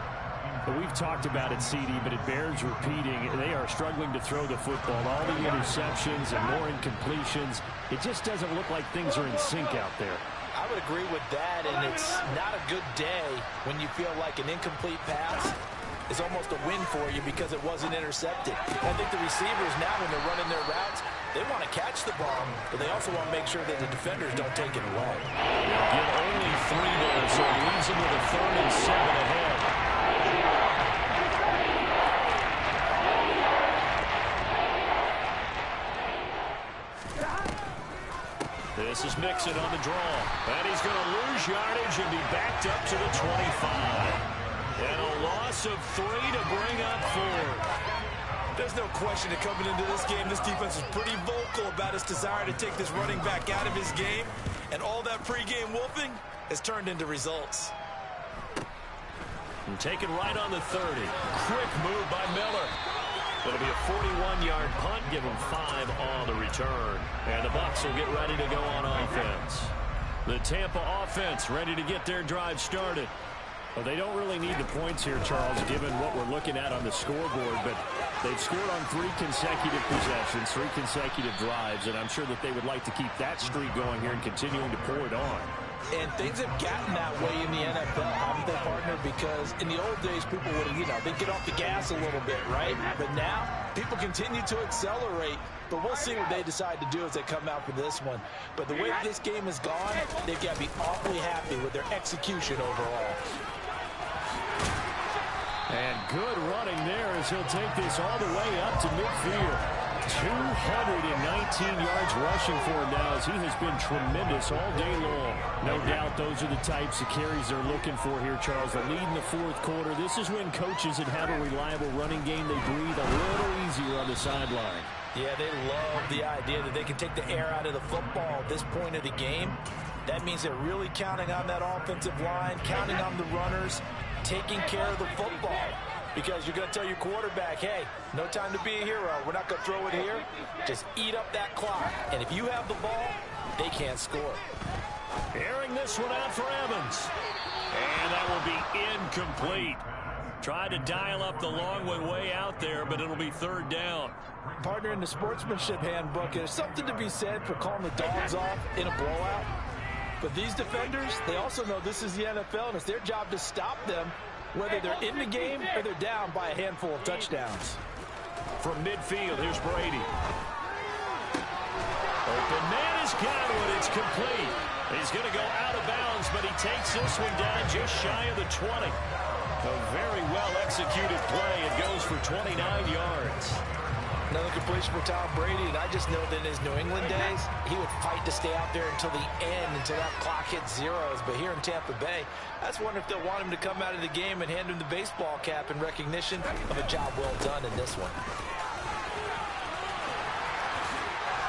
We've talked about it, CD, but it bears repeating. They are struggling to throw the football. All the interceptions and more incompletions. It just doesn't look like things are in sync out there. I would agree with that, and it's not a good day when you feel like an incomplete pass is almost a win for you because it wasn't intercepted. And I think the receivers now, when they're running their routes, they want to catch the ball, but they also want to make sure that the defenders don't take it away. They'll get only 3 there, so it leaves them with a 3rd and 7 ahead. This is Mixon on the draw, and he's going to lose yardage and be backed up to the 25. And a loss of 3 to bring up 4. There's no question that coming into this game, this defense is pretty vocal about its desire to take this running back out of his game, and all that pregame wolfing has turned into results. And taken right on the 30. Quick move by Miller. It'll be a 41-yard punt, give him 5 on the return. And the Bucs will get ready to go on offense. The Tampa offense ready to get their drive started. Well, they don't really need the points here, Charles, given what we're looking at on the scoreboard, but they've scored on 3 consecutive possessions, 3 consecutive drives, and I'm sure that they would like to keep that streak going here and continuing to pour it on. And things have gotten that way in the NFL, haven't they, partner? Because in the old days, people would, they'd get off the gas a little bit, right? But now, people continue to accelerate. But we'll see what they decide to do as they come out for this one. But the way this game has gone, they've got to be awfully happy with their execution overall. And good running there as he'll take this all the way up to midfield. 219 yards rushing for him now as he has been tremendous all day long. No doubt those are the types of carries they're looking for here, Charles. The lead in the 4th quarter. This is when coaches that have a reliable running game, they breathe a little easier on the sideline. Yeah, they love the idea that they can take the air out of the football at this point of the game. That means they're really counting on that offensive line, counting on the runners, taking care of the football. Because you're going to tell your quarterback, hey, no time to be a hero. We're not going to throw it here. Just eat up that clock. And if you have the ball, they can't score. Airing this one out for Evans. And that will be incomplete. Tried to dial up the long one way out there, but it'll be 3rd down. Partner, in the sportsmanship handbook, there's something to be said for calling the dogs off in a blowout. But these defenders, they also know this is the NFL, and it's their job to stop them, whether they're in the game or they're down by a handful of touchdowns. From midfield, here's Brady. Open man has got one. It's complete. He's going to go out of bounds, but he takes this one down just shy of the 20. A very well-executed play. It goes for 29 yards. Another completion for Tom Brady, and I just know that in his New England days, he would fight to stay out there until the end, until that clock hit zeros. But here in Tampa Bay, I just wonder if they'll want him to come out of the game and hand him the baseball cap in recognition of a job well done in this one.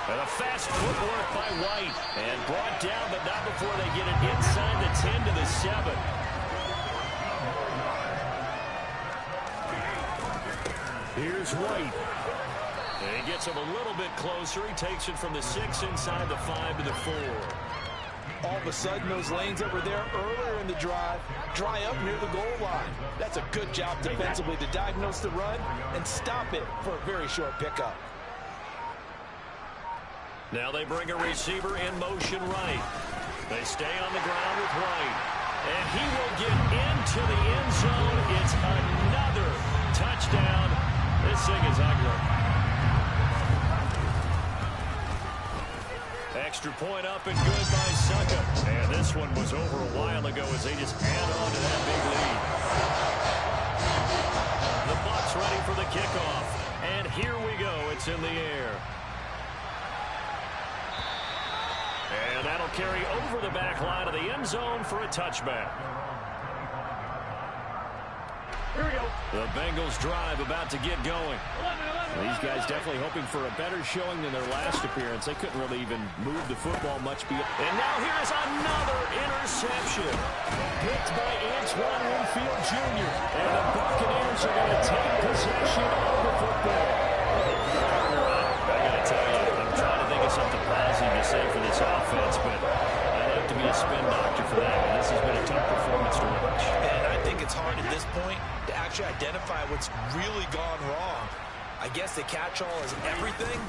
And a fast footwork by White, and brought down, but not before they get it inside the 10 to the 7. Here's White. And he gets him a little bit closer. He takes it from the 6 inside the 5 to the 4. All of a sudden, those lanes that were there earlier in the drive dry up near the goal line. That's a good job defensively to diagnose the run and stop it for a very short pickup. Now they bring a receiver in motion right. They stay on the ground with White. And he will get into the end zone. It's another touchdown. This thing is ugly. Extra point up and good by Succa. And this one was over a while ago as they just add on to that big lead. The Bucs ready for the kickoff. And here we go. It's in the air. And that'll carry over the back line of the end zone for a touchback. Here we go. The Bengals drive about to get going. These guys definitely hoping for a better showing than their last appearance. They couldn't really even move the football much beyond. And now here's another interception. Picked by Antoine Winfield Jr. And the Buccaneers are going to take possession of the football. I got to tell you, I'm trying to think of something positive to say for this offense, but I'd have to be a spin doctor for that one. This has been a tough performance to watch. And I think it's hard at this point to actually identify what's really gone wrong. I guess the catch-all is everything.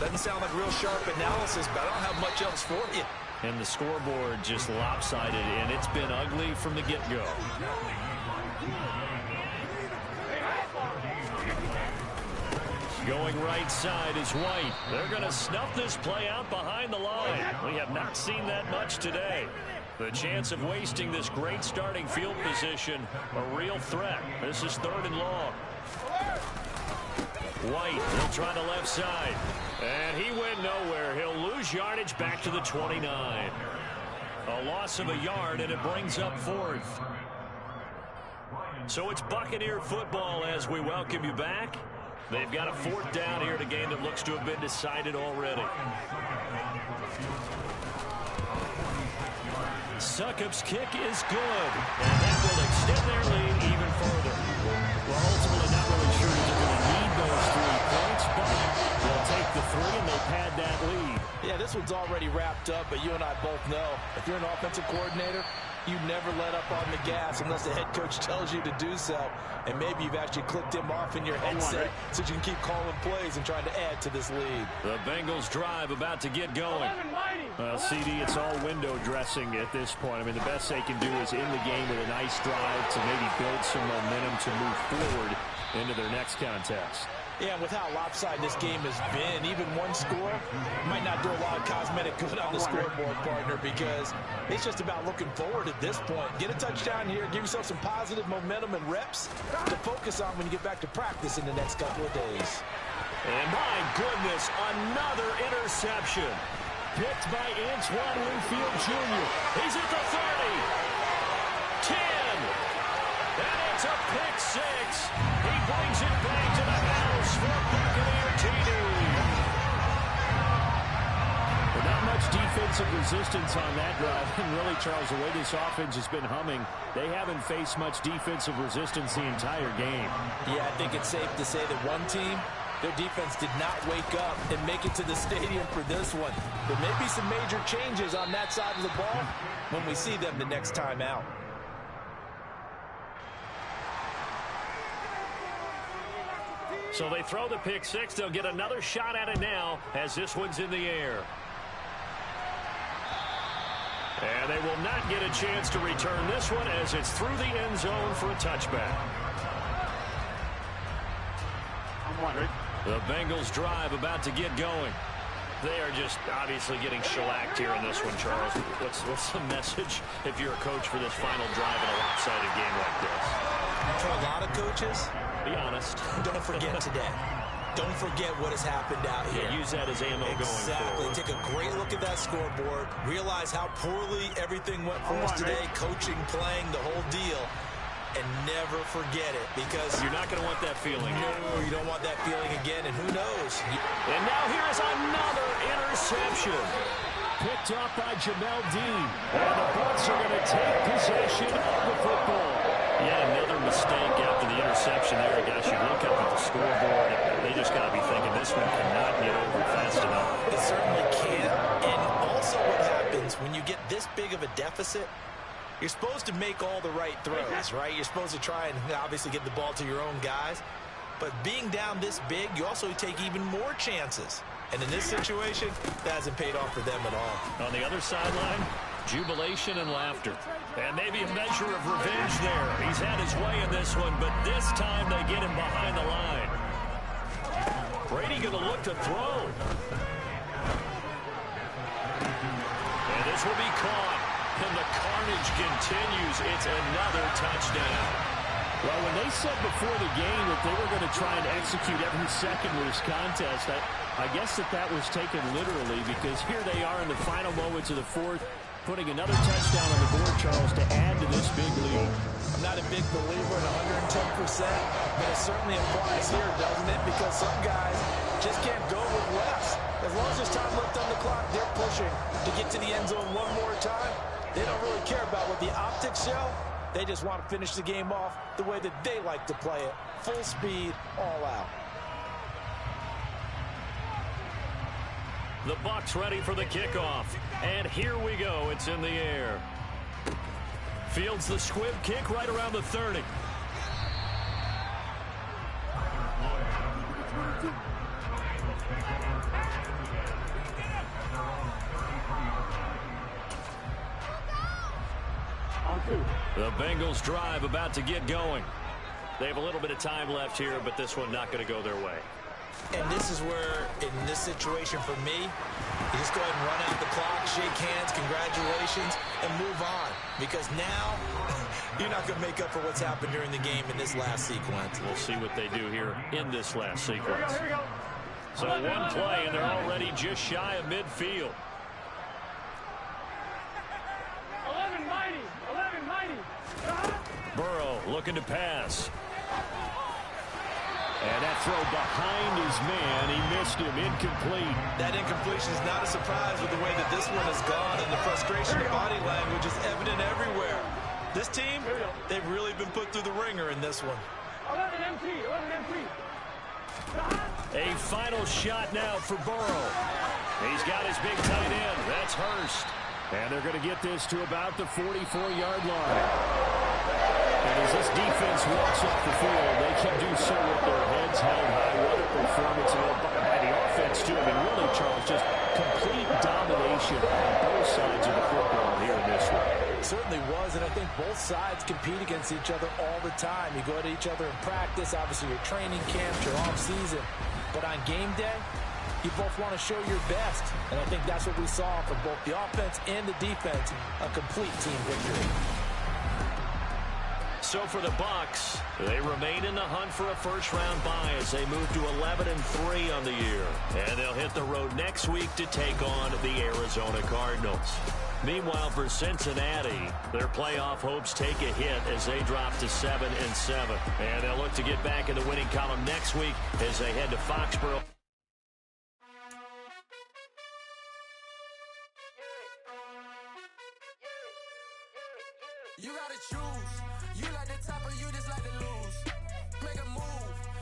Doesn't sound like real sharp analysis, but I don't have much else for you. And the scoreboard just lopsided, and it's been ugly from the get-go. Going right side is White. They're going to snuff this play out behind the line. We have not seen that much today. The chance of wasting this great starting field position, a real threat. This is 3rd and long. White will try the left side. And he went nowhere. He'll lose yardage back to the 29. A loss of a yard, and it brings up 4th. So it's Buccaneer football as we welcome you back. They've got a 4th down here in a game that looks to have been decided already. Succop's kick is good, and that will extend their lead even further. Well, ultimately, not really sure that they're going to need those 3 points, but they'll take the 3, and they've had that lead. Yeah, this one's already wrapped up, but you and I both know if you're an offensive coordinator, you never let up on the gas unless the head coach tells you to do so. And maybe you've actually clicked him off in your headset so you can keep calling plays and trying to add to this lead. The Bengals drive about to get going. Well, CD, it's all window dressing at this point. I mean, the best they can do is in the game with a nice drive to maybe build some momentum to move forward into their next contest. Yeah, with how lopsided this game has been, even one score might not do a lot of cosmetic good on the scoreboard, partner, because it's just about looking forward at this point. Get a touchdown here, give yourself some positive momentum and reps to focus on when you get back to practice in the next couple of days. And my goodness, another interception. Picked by Antoine Winfield Jr. He's at the 30. 10. And it's a pick 6. He brings it back to the house for Buccaneer TD. Well, not much defensive resistance on that drive. And really, Charles, the way this offense has been humming, they haven't faced much defensive resistance the entire game. Yeah, I think it's safe to say that one team, their defense did not wake up and make it to the stadium for this one. There may be some major changes on that side of the ball when we see them the next time out. So they throw the pick 6. They'll get another shot at it now as this one's in the air. And they will not get a chance to return this one as it's through the end zone for a touchback. The Bengals drive about to get going. They are just obviously getting shellacked here in this one, Charles. What's the message if you're a coach for this final drive in a lopsided game like this? For a lot of coaches, be honest. Don't forget today. Don't forget what has happened out here. Yeah, use that as ammo going forward. Take a great look at that scoreboard. Realize how poorly everything went for us today. Coaching, playing, the whole deal. And never forget it, because you're not going to want that feeling. No, you don't want that feeling again, and who knows? And now here's another interception. Picked up by Jamel Dean. And the Bucs are going to take possession of the football. Yeah, another mistake after the interception there. Guys, you look up at the scoreboard, and they just got to be thinking this one cannot get over fast enough. It certainly can't. And also what happens when you get this big of a deficit, you're supposed to make all the right throws, right? You're supposed to try and obviously get the ball to your own guys. But being down this big, you also take even more chances. And in this situation, that hasn't paid off for them at all. On the other sideline, jubilation and laughter. And maybe a measure of revenge there. He's had his way in this one, but this time they get him behind the line. Brady going to look to throw. And this will be caught. And the carnage continues. It's another touchdown. Well, when they said before the game that they were going to try and execute every second of this contest, I guess that was taken literally, because here they are in the final moments of the fourth, putting another touchdown on the board, Charles, to add to this big lead. I'm not a big believer in 110%, but it certainly applies here, doesn't it? Because some guys just can't go with less. As long as there's time left on the clock, they're pushing to get to the end zone one more time. They don't really care about what the optics show. They just want to finish the game off the way that they like to play it. Full speed, all out. The Bucs ready for the kickoff. And here we go. It's in the air. Fields the squib kick right around the 30. The Bengals drive about to get going. They have a little bit of time left here, but this one not going to go their way. And this is where, in this situation for me, you just go ahead and run out the clock, shake hands, congratulations, and move on. Because now, you're not going to make up for what's happened during the game in this last sequence. We'll see what they do here in this last sequence. So one play, and they're already just shy of midfield. 11 mighty. Burrow looking to pass. And that throw behind his man. He missed him. Incomplete. That incompletion is not a surprise with the way that this one has gone, and the frustration of body language is evident everywhere. This team, they've really been put through the ringer in this one. 11 MT. A final shot now for Burrow. He's got his big tight end. That's Hurst. And they're going to get this to about the 44-yard line. And as this defense walks off the field, they can do so with their heads held high. What a performance by the offense, too. I mean, really, Charles, just complete domination on both sides of the football here in this one. It certainly was, and I think both sides compete against each other all the time. You go at each other in practice, obviously your training camps, your off-season. But on game day, you both want to show your best. And I think that's what we saw from both the offense and the defense, a complete team victory. So for the Bucs, they remain in the hunt for a first-round bye as they move to 11-3 on the year. And they'll hit the road next week to take on the Arizona Cardinals. Meanwhile, for Cincinnati, their playoff hopes take a hit as they drop to 7-7. And they'll look to get back in the winning column next week as they head to Foxborough. You gotta choose. You like the top or you just like the lose. Make a move.